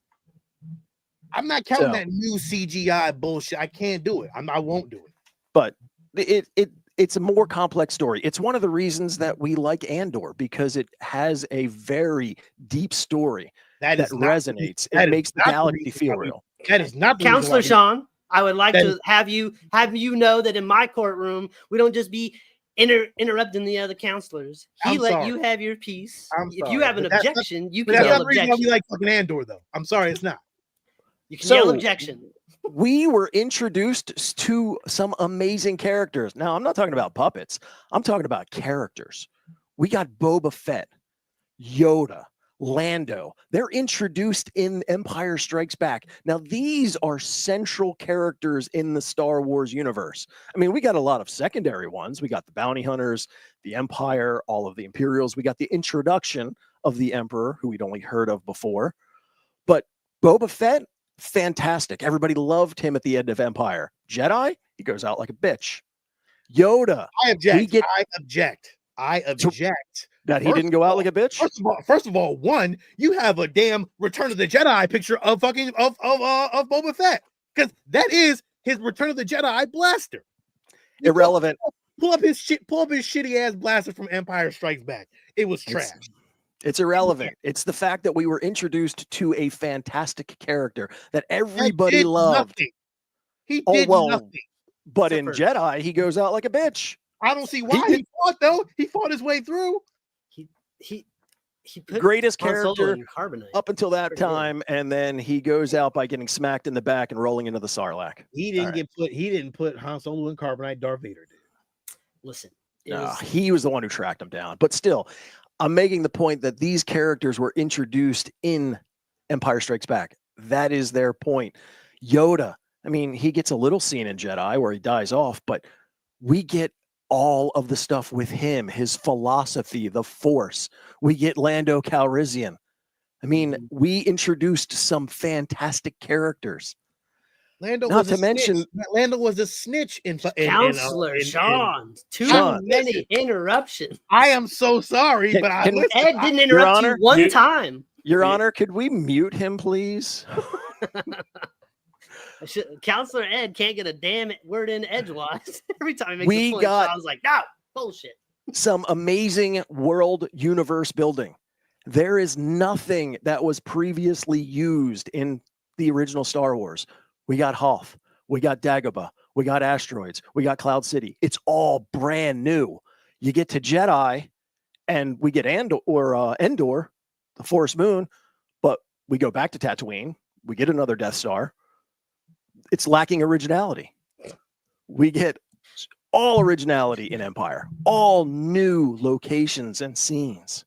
I'm not counting So- that new CGI bullshit. I can't do it. I won't do it. But it's a more complex story. It's one of the reasons that we like Andor, because it has a very deep story that is not- resonates. that It is makes the not the galaxy reason feel why we- real. That is not the reason Counselor why Sean, I would like That to is- have you know that in my courtroom, we don't just be interrupting the other counselors. He I'm let sorry. you have your piece. I'm If you sorry, have an but that's not- objection, you But can that's yell not the reason why we objection. like fucking Andor, though. I'm sorry, it's not. You can yell So- objection. We were introduced to some amazing characters. Now, I'm not talking about puppets. I'm talking about characters. We got Boba Fett, Yoda, Lando. They're introduced in Empire Strikes Back. Now, these are central characters in the Star Wars universe. I mean, we got a lot of secondary ones. We got the bounty hunters, the Empire, all of the Imperials. We got the introduction of the Emperor, who we'd only heard of before. But Boba Fett, fantastic. Everybody loved him at the end of Empire. Jedi, he goes out like a bitch. Yoda, I object. We get- I object. I object. that he First didn't of go out all- like a bitch. First of all, one, you have a damn Return of the Jedi picture of fucking of Boba Fett, because that is his Return of the Jedi blaster. You Irrelevant. Pull up his shitty ass blaster from Empire Strikes Back. It was trash. It's irrelevant. It's the fact that we were introduced to a fantastic character that everybody Did loved. nothing. He Oh, did well, nothing. But in Except Jedi, he goes out like a bitch. I don't see why he fought though. He fought his way through. He put Greatest Han Solo character in carbonite. up until that Pretty good. time, and then he goes out by getting smacked in the back and rolling into the Sarlacc. He didn't All get put. He didn't put Han Solo in carbonite. Darth Vader did. Listen, it No, was- he was the one who tracked him down. But still, I'm making the point that these characters were introduced in Empire Strikes Back. That is their point. Yoda, I mean, he gets a little scene in Jedi where he dies off, but we get all of the stuff with him, his philosophy, the Force. We get Lando Calrissian. I mean, we introduced some fantastic characters. Lando Not was to a mention- snitch. Lando was a snitch in Counselor Sean. Too Sean. many interruptions. I am so sorry, Can- but can- listen, Ed didn't interrupt you Honor, one you- time. Your Honor, could we mute him, please? Counselor Ed can't get a damn word in edgewise. Every time he makes We a point, got- Sean's like, no, bullshit. Some amazing world universe building. There is nothing that was previously used in the original Star Wars. We got Hoth, we got Dagobah, we got asteroids, we got Cloud City. It's all brand new. You get to Jedi, and we get Endor, the Forest Moon, but we go back to Tatooine. We get another Death Star. It's lacking originality. We get all originality in Empire, all new locations and scenes.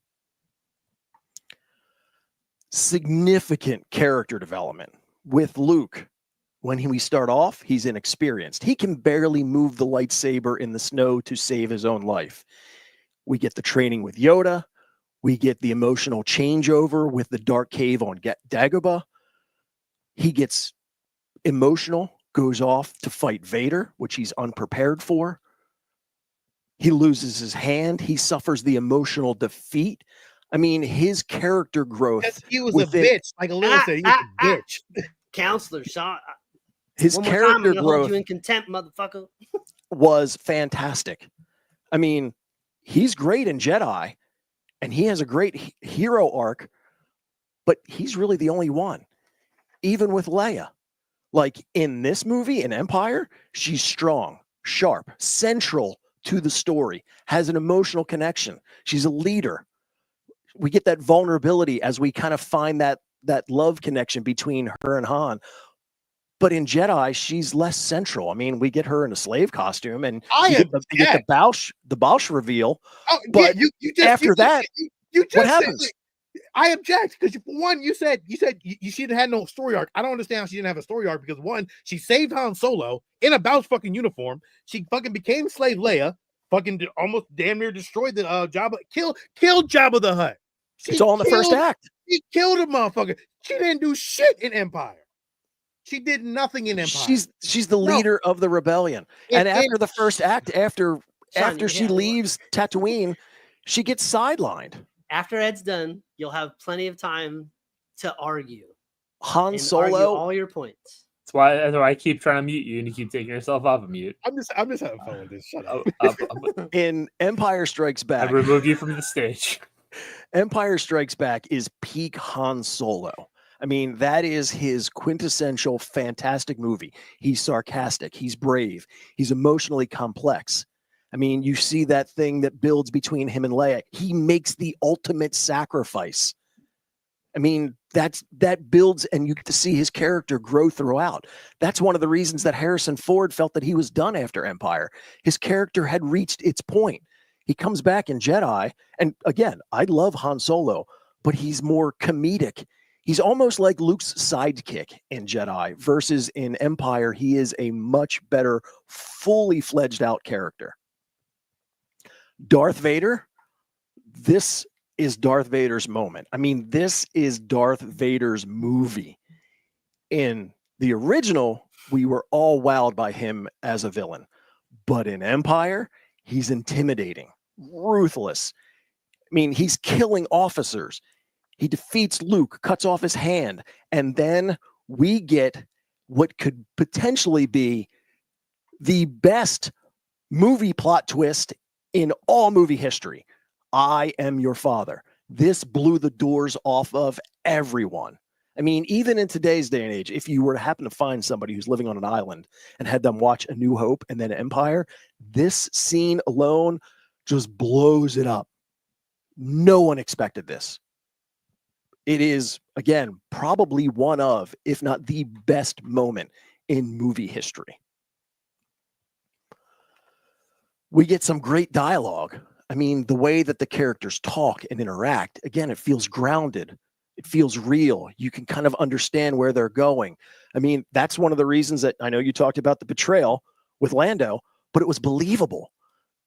Significant character development with Luke. When we start off, he's inexperienced. He can barely move the lightsaber in the snow to save his own life. We get the training with Yoda. We get the emotional changeover with the dark cave on Dagobah. He gets emotional, goes off to fight Vader, which he's unprepared for. He loses his hand. He suffers the emotional defeat. I mean, his character growth. Yes, he was within- a bitch. Like Lil said, he was a bitch. Counselor Sean. His One more time, character I'm gonna hold growth you in contempt, motherfucker. was fantastic. I mean, he's great in Jedi, and he has a great hero arc, but he's really the only one. Even with Leia, like in this movie, in Empire, she's strong, sharp, central to the story, has an emotional connection. She's a leader. We get that vulnerability as we kind of find that love connection between her and Han. But in Jedi, she's less central. I mean, we get her in a slave costume, and you get the Bausch reveal. Oh, But yeah, after that, you just what said, happens? like, I object because one, you said she didn't have no story arc. I don't understand how she didn't have a story arc because one, she saved Han Solo in a Bausch fucking uniform. She fucking became slave Leia. Fucking almost damn near destroyed the Jabba. Killed Jabba the Hutt. It's all in the first act. She killed a motherfucker. She didn't do shit in Empire. She did nothing in Empire. She's the leader of the rebellion. And after the first act, after she leaves Tatooine, she gets sidelined. After Ed's done, you'll have plenty of time to argue. Han and Solo, argue all your points. That's why I keep trying to mute you, and you keep taking yourself off of mute. I'm just having fun with this. Shut up. in Empire Strikes I Back, removed you from the stage. Empire Strikes Back is peak Han Solo. I mean, that is his quintessential fantastic movie. He's sarcastic. He's brave. He's emotionally complex. I mean, you see that thing that builds between him and Leia. He makes the ultimate sacrifice. I mean, that builds, and you get to see his character grow throughout. That's one of the reasons that Harrison Ford felt that he was done after Empire. His character had reached its point. He comes back in Jedi, and again, I love Han Solo, but he's more comedic. He's almost like Luke's sidekick in Jedi versus in Empire. He is a much better, fully fledged out character. Darth Vader, this is Darth Vader's moment. I mean, this is Darth Vader's movie. In the original, we were all wowed by him as a villain. But in Empire, he's intimidating, ruthless. I mean, he's killing officers. He defeats Luke, cuts off his hand, and then we get what could potentially be the best movie plot twist in all movie history. I am your father. This blew the doors off of everyone. I mean, even in today's day and age, if you were to happen to find somebody who's living on an island and had them watch A New Hope and then Empire, this scene alone just blows it up. No one expected this. It is, again, probably one of, if not the best moment in movie history. We get some great dialogue. I mean, the way that the characters talk and interact, again, it feels grounded. It feels real. You can kind of understand where they're going. I mean, that's one of the reasons that I know you talked about the betrayal with Lando, but it was believable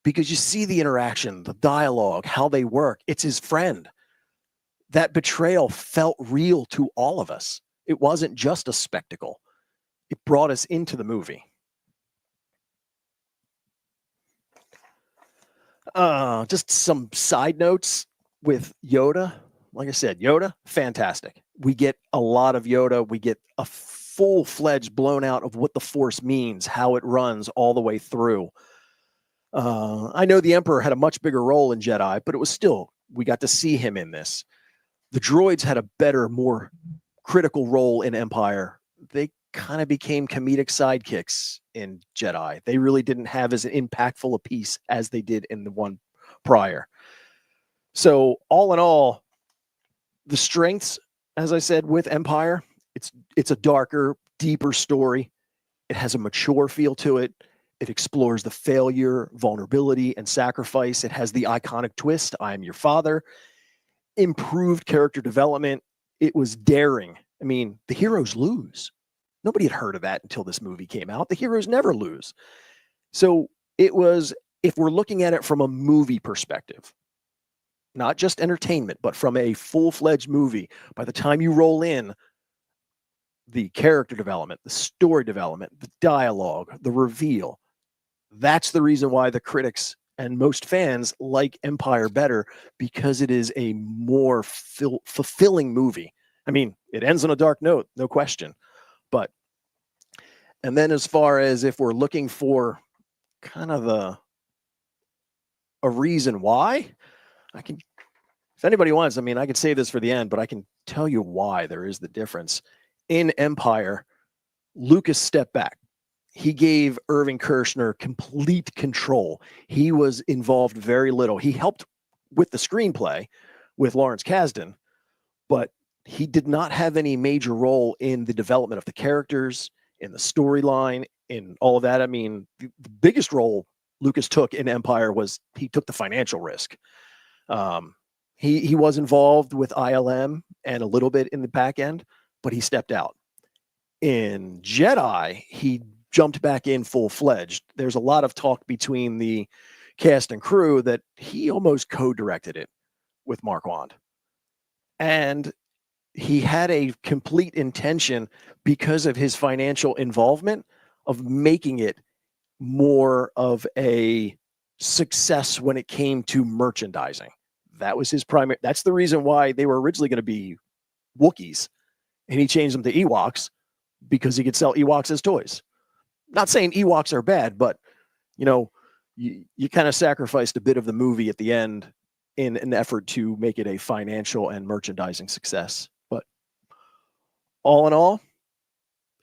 because you see the interaction, the dialogue, how they work. It's his friend. that betrayal felt real to all of us. It wasn't just a spectacle. It brought us into the movie. Just some side notes with Yoda. Like I said, Yoda, fantastic. We get a lot of Yoda. We get a full-fledged blown out of what the Force means, how it runs all the way through. I know the Emperor had a much bigger role in Jedi, but it was still, we got to see him in this. The droids had a better, more critical role in Empire. They kind of became comedic sidekicks in Jedi. They really didn't have as impactful a piece as they did in the one prior. So all in all, the strengths, as I said, with Empire, it's a darker, deeper story. It has a mature feel to it. It explores the failure, vulnerability, and sacrifice. It has the iconic twist, I am your father. Improved character development. It was daring. I mean, the heroes lose. Nobody had heard of that until this movie came out. The heroes never lose. So it was, if we're looking at it from a movie perspective, not just entertainment, but from a full-fledged movie, by the time you roll in the character development, the story development, the dialogue, the reveal, that's the reason why the critics and most fans like Empire better, because it is a more fulfilling movie. I mean, it ends on a dark note, no question. But, and then as far as if we're looking for kind of a reason why, I can, if anybody wants, I mean, I could say this for the end, but I can tell you why there is the difference. In Empire, Lucas stepped back. He gave Irving Kershner complete control. He was involved very little. He helped with the screenplay with Lawrence Kasdan, but he did not have any major role in the development of the characters, in the storyline, in all of that. I mean, the biggest role Lucas took in Empire was he took the financial risk. He was involved with ILM and a little bit in the back end, but he stepped out. In Jedi, he jumped back in full-fledged. There's a lot of talk between the cast and crew that he almost co-directed it with Mark Wand. And he had a complete intention, because of his financial involvement, of making it more of a success when it came to merchandising. That was his primary. That's the reason why they were originally going to be Wookiees, and he changed them to Ewoks because he could sell Ewoks as toys. Not saying Ewoks are bad, but you know, you kind of sacrificed a bit of the movie at the end in an effort to make it a financial and merchandising success. But all in all,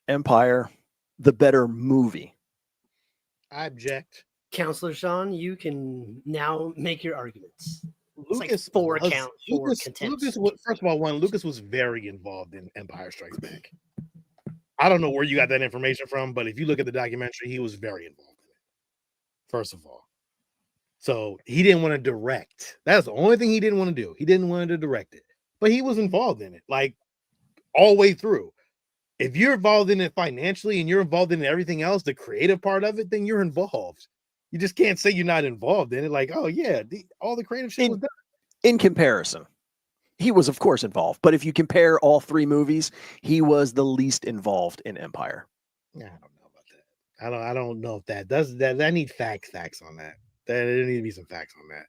Empire, the better movie. I object. Counselor Sean, you can now make your arguments. It's like Lucas four was- count, four Lucas, contempt. Lucas was, first of all, Lucas was very involved in Empire Strikes Back. I don't know where you got that information from, but if you look at the documentary, he was very involved in it. First of all, so he didn't want to direct. That's the only thing he didn't want to do. He didn't want to direct it, but he was involved in it, like all the way through. If you're involved in it financially and you're involved in everything else, the creative part of it, then you're involved. You just can't say you're not involved in it. Like, oh yeah, all the creative shit was done. In comparison, he was, of course, involved. But if you compare all three movies, he was the least involved in Empire. Yeah, I don't know about that. I don't know if that does that. I need facts on that. There need to be some facts on that.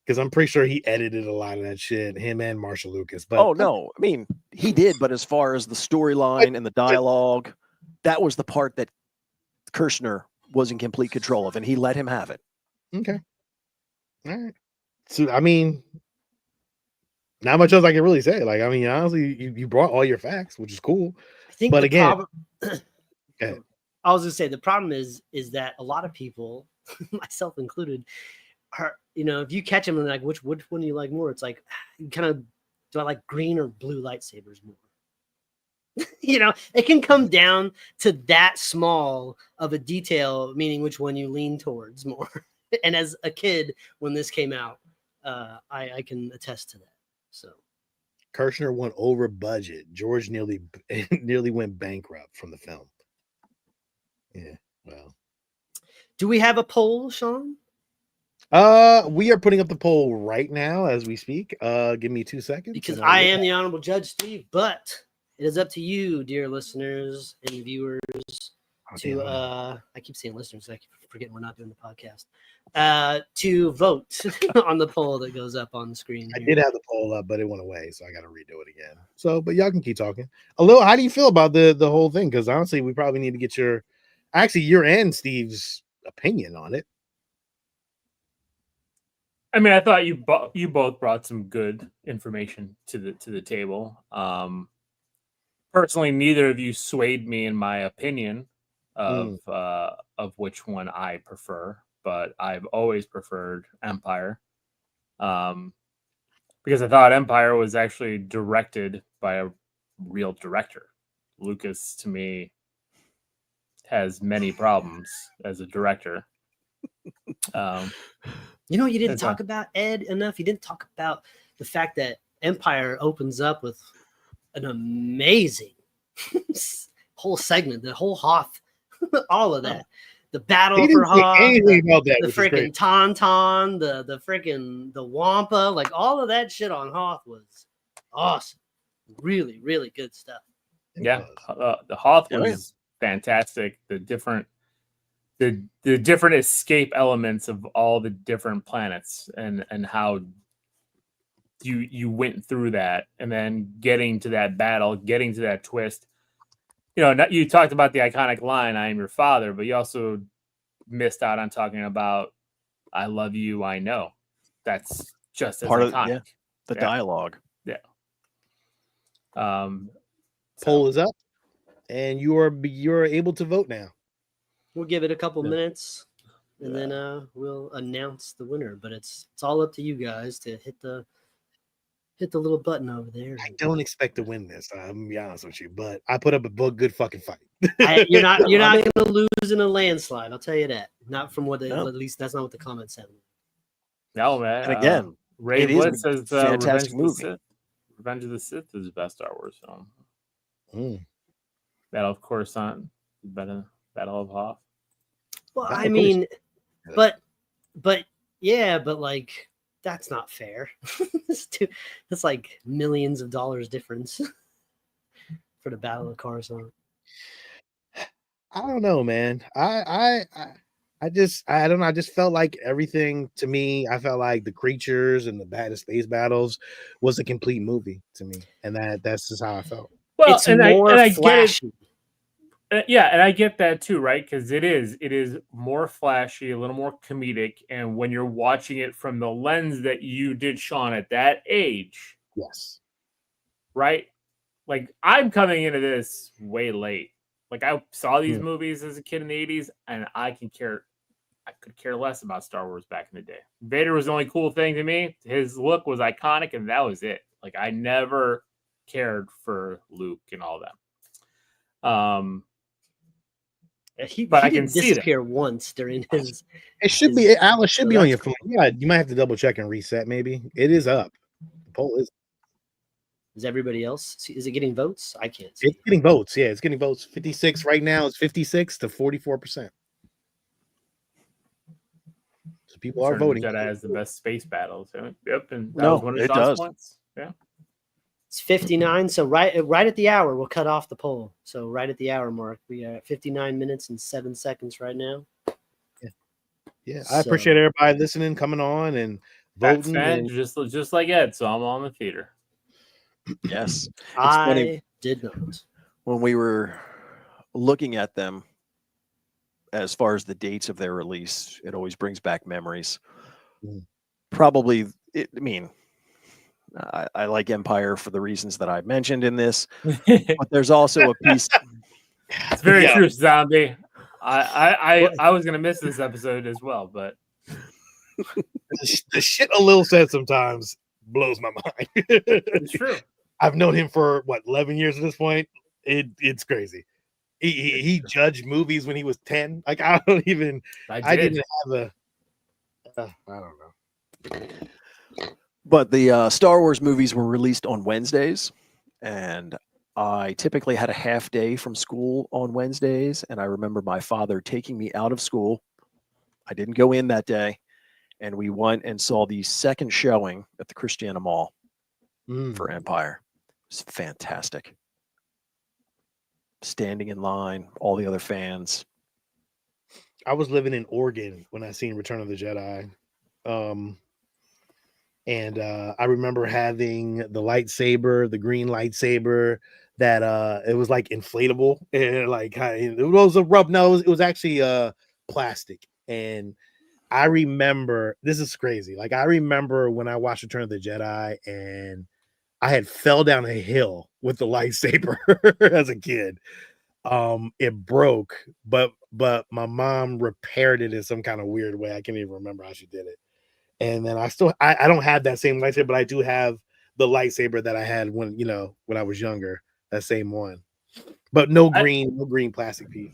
Because I'm pretty sure he edited a lot of that shit, him and Marshall Lucas. But oh no, I mean, he did, but as far as the storyline and the dialogue, that was the part that Kershner was in complete control of, and he let him have it. Okay. All right. So I mean, not much else I can really say. Like, I mean, honestly, you brought all your facts, which is cool. I think But the again, problem, go ahead. I was gonna say the problem is that a lot of people, myself included, are, you know, if you catch them and like which one do you like more? It's like you kind of, do I like green or blue lightsabers more? You know, it can come down to that small of a detail, meaning which one you lean towards more. And as a kid, when this came out, I can attest to that. So Kershner went over budget. George nearly went bankrupt from the film. Yeah. Well, do we have a poll, Sean? We are putting up the poll right now as we speak. Give me 2 seconds. Because and I'll I look am at- the honorable judge, Steve, but it is up to you, dear listeners and viewers, Oh, to damn. I keep saying listeners, I keep forgetting we're not doing the podcast. To vote on the poll that goes up on the screen. I here. did have the poll up, but it went away, so I got to redo it again. So, but y'all can keep talking. Alo, how do you feel about the whole thing? Because honestly, we probably need to get your and Steve's opinion on it. I mean, I thought you both brought some good information to the table. Personally, neither of you swayed me in my opinion of which one I prefer, but I've always preferred Empire, because I thought Empire was actually directed by a real director. Lucas, to me, has many problems as a director. You know, you didn't That's talk about Ed enough. You didn't talk about the fact that Empire opens up with an amazing whole segment, the whole Hoth, all of that. The battle He for didn't say Hoth, anything about that, the which is great. freaking Tauntaun, the freaking the Wampa, like all of that shit on Hoth was awesome. Really, really good stuff. Yeah, the Hoth Oh, yeah. was fantastic. The different escape elements of all the different planets, and how you went through that, and then getting to that battle, getting to that twist. You know, you talked about the iconic line, "I am your father," but you also missed out on talking about "I love you, I know." That's just as Part of iconic. the Yeah. dialogue. Yeah. Poll is up, and you're able to vote now. We'll give it a couple Yeah. minutes, and then we'll announce the winner. But it's all up to you guys to hit the little button over there. I don't expect to win this. I'm gonna be honest with you, but I put up a good fucking fight. You're not I mean- going to lose in a landslide. I'll tell you that. Not from what No. at least that's not what the comments said. No, man. And again, Ray it is a Blitz says fantastic movie. Revenge of the Sith is the best Star Wars film. Mm. Battle of Coruscant, Battle of Hoth. Well, Battle I of mean, Coruscant. but yeah, but like that's not fair. That's like millions of dollars difference for the Battle of Coruscant. I don't know, man. I don't know. I just felt like everything to me. I felt like the creatures and the space battles was a complete movie to me, and that's just how I felt. Well, It's and more I get flashy. it. Yeah, and I get that too, right? Because it is more flashy, a little more comedic, and when you're watching it from the lens that you did, Sean, at that age, Yes. right? Like I'm coming into this way late. Like I saw these movies as a kid in the 80s, and I could care less about Star Wars back in the day. Vader was the only cool thing to me. His look was iconic, and that was it. Like I never cared for Luke and all that. But I can did see that. disappear once during his. It should be. Alice should so be on that's your phone. Yeah, you might have to double check and reset. Maybe it is up. The poll is. Is everybody else? Is it getting votes? I can't see. It's getting votes. Yeah, it's getting votes. 56 right now. It's 56 to 44%. So people are voting. Jedi has the best space battles. Yep, and that No, was one of it Sean's does. points. Yeah. It's 59. So right at the hour, we'll cut off the poll. So right at the hour mark, we are at 59 minutes and 7 seconds right now. Yeah, I appreciate everybody listening, coming on, and That's voting. fan, And just like Ed, so I'm on the theater. Yes. I did not. When we were looking at them as far as the dates of their release, it always brings back memories. Probably, I like Empire for the reasons that I mentioned in this, but there's also a piece. It's very true, Zombie. I was gonna miss this episode as well, but the shit a little said sometimes blows my mind. it's true. I've known him for 11 years at this point. It's crazy. He judged movies when he was 10. Like I didn't have a I don't know. But the Star Wars movies were released on Wednesdays, and I typically had a half day from school on Wednesdays. And I remember my father taking me out of school. I didn't go in that day, and we went and saw the second showing at the Christiana Mall for Empire. It's fantastic. Standing in line, all the other fans. I was living in Oregon when I seen Return of the Jedi. And I remember having the lightsaber, the green lightsaber that it was like inflatable, and like it was a rub nose. It was actually plastic. And I remember, this is crazy. Like, I remember when I watched Return of the Jedi and I had fell down a hill with the lightsaber as a kid. It broke, but my mom repaired it in some kind of weird way. I can't even remember how she did it. And then I don't have that same lightsaber, but I do have the lightsaber that I had when I was younger. That same one, but no green plastic piece.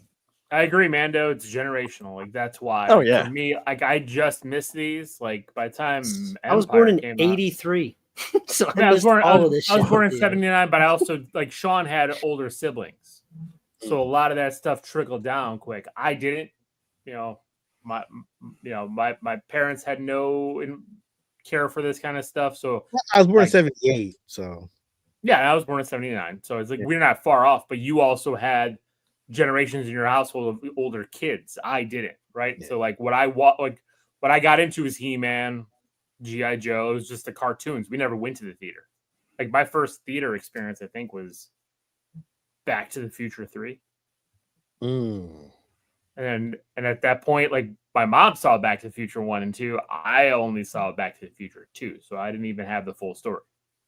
I agree, Mando. It's generational. Like, that's why. Oh, yeah. For me, like, I just missed these. Like, by the time I was born in Empire came out- '83, so I Yeah, missed all of this. I was shit. born in Yeah. '79, but I also, like, Sean had older siblings, so a lot of that stuff trickled down quick. I didn't. My parents had no care for this kind of stuff. So I was born in '78, so yeah, I was born in '79. So it's like we're not far off. But you also had generations in your household of older kids. I didn't, right? Yeah. So like what I got into was He-Man, G.I. Joe. It was just the cartoons. We never went to the theater. Like, my first theater experience, I think, was Back to the Future 3. And at that point, like, my mom saw Back to the Future 1 and 2. I only saw Back to the Future 2. So I didn't even have the full story.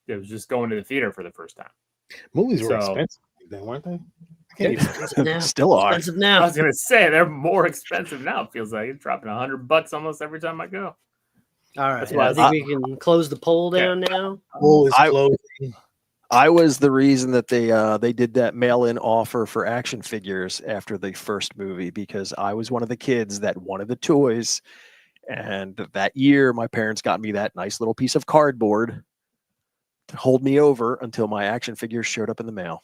It was just going to the theater for the first time. Movies were expensive then, weren't they? Still are. Expensive now. I was gonna say they're more expensive now. It feels like it's dropping $100 almost every time I go. All right. That's why I think we can close the poll down now. Poll is closing. I was the reason that they did that mail-in offer for action figures after the first movie, because I was one of the kids that wanted the toys, and that year my parents got me that nice little piece of cardboard to hold me over until my action figures showed up in the mail.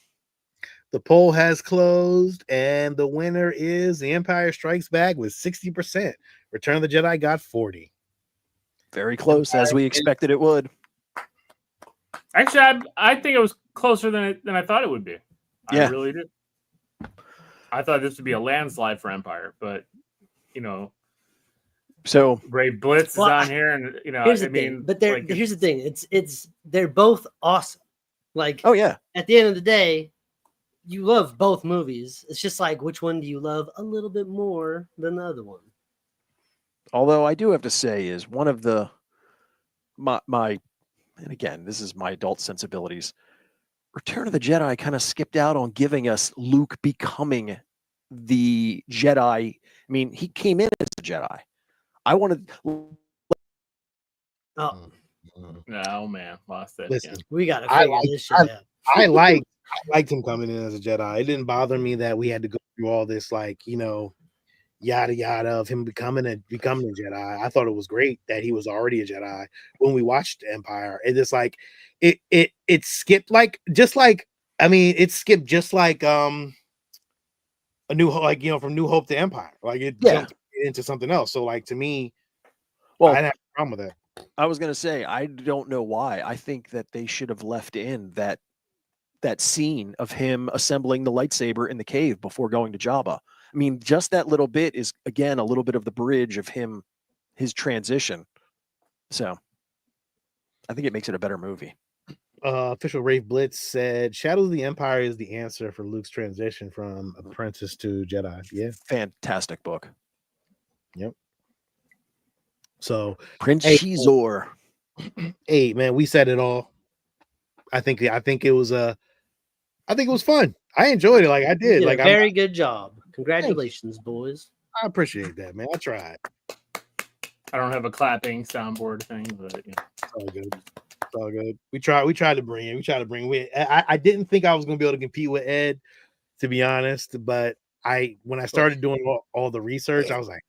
The poll has closed, and the winner is The Empire Strikes Back with 60%. Return of the Jedi got 40%. Very close, as we expected it would. Actually, I think it was closer than I thought it would be. Yeah. I really did. I thought this would be a landslide for Empire, but So Ray Blitz is on here, and here's the thing. But here's the thing. It's they're both awesome. Like, oh yeah, at the end of the day, you love both movies. It's just like, which one do you love a little bit more than the other one? Although I do have to say, is one of the my and again, this is my adult sensibilities. Return of the Jedi kind of skipped out on giving us Luke becoming the Jedi. I mean, he came in as a Jedi. I wanted. Oh, no, man, lost it. Listen, we got to figure this shit out. I liked him coming in as a Jedi. It didn't bother me that we had to go through all this, yada yada of him becoming a Jedi. I thought it was great that he was already a Jedi when we watched Empire. It just it skipped it skipped just like A New Hope, from New Hope to Empire. Like, it jumped into something else. So, like, to me, I didn't have a problem with that. I was gonna say, I don't know why. I think that they should have left in that scene of him assembling the lightsaber in the cave before going to Jabba. I mean, just that little bit is, again, a little bit of the bridge of his transition. So I think it makes it a better movie. Official Rafe Blitz said Shadows of the Empire is the answer for Luke's transition from apprentice to Jedi. Yeah. Fantastic book. Yep. So Prince Shizor. Hey, man, we said it all. I think it was fun. I enjoyed it. Like, I did. Like, very good job. Congratulations, boys. I appreciate that, man. I tried. I don't have a clapping soundboard thing, but it's all good. It's all good. We tried to bring it. I didn't think I was gonna be able to compete with Ed, to be honest. But when I started doing all the research, I was like,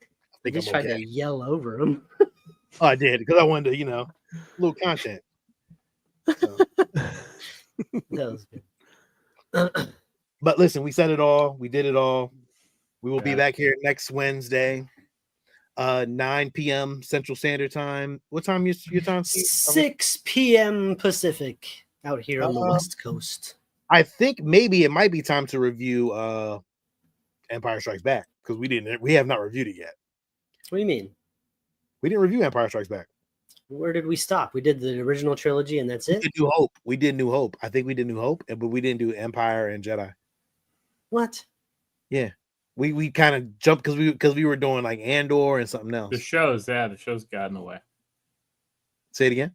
I think you just I'm tried to yell over him. Oh, I did, because I wanted to, a little content. So. That was good. But listen, we said it all. We did it all. We will be back here next Wednesday. 9 p.m. Central Standard Time. What time is your time? Steve? 6 p.m. Pacific out here on the West Coast. I think maybe it might be time to review Empire Strikes Back because we have not reviewed it yet. What do you mean? We didn't review Empire Strikes Back. Where did we stop? We did the original trilogy and that's We it? did New Hope. We did New Hope. I think we did New Hope, but we didn't do Empire and Jedi. What? Yeah. We kind of jumped because we were doing like Andor and something else. The show's got in the way. Say it again.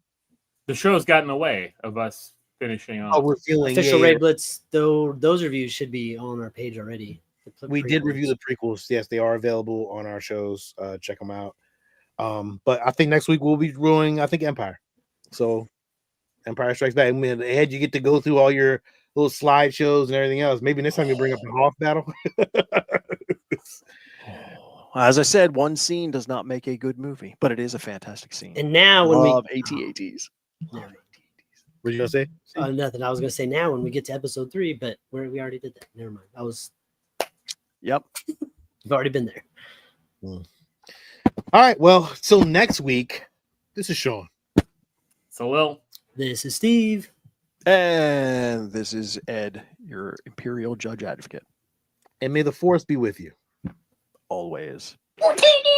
The show's got in the way of us finishing on. Oh, we're feeling Official Raid Blitz, though, those reviews should be on our page already. We did review the prequels. Yes, they are available on our shows. Check them out. But I think next week we'll be reviewing, I think, Empire. So Empire Strikes Back. I mean, Ed, you get to go through all your little slideshows and everything else. Maybe next time you bring up the Hoth battle. As I said, one scene does not make a good movie, but it is a fantastic scene. And now when Love AT-ATs. we What you gonna say? nothing. I was gonna say now when we get to episode 3, but we already did that. Never mind. Yep. We've already been there. All right. Well, till next week. This is Sean. So, Lil, This is Steve. And this is Ed, your Imperial Judge Advocate. And may the force be with you. Always. Ortega!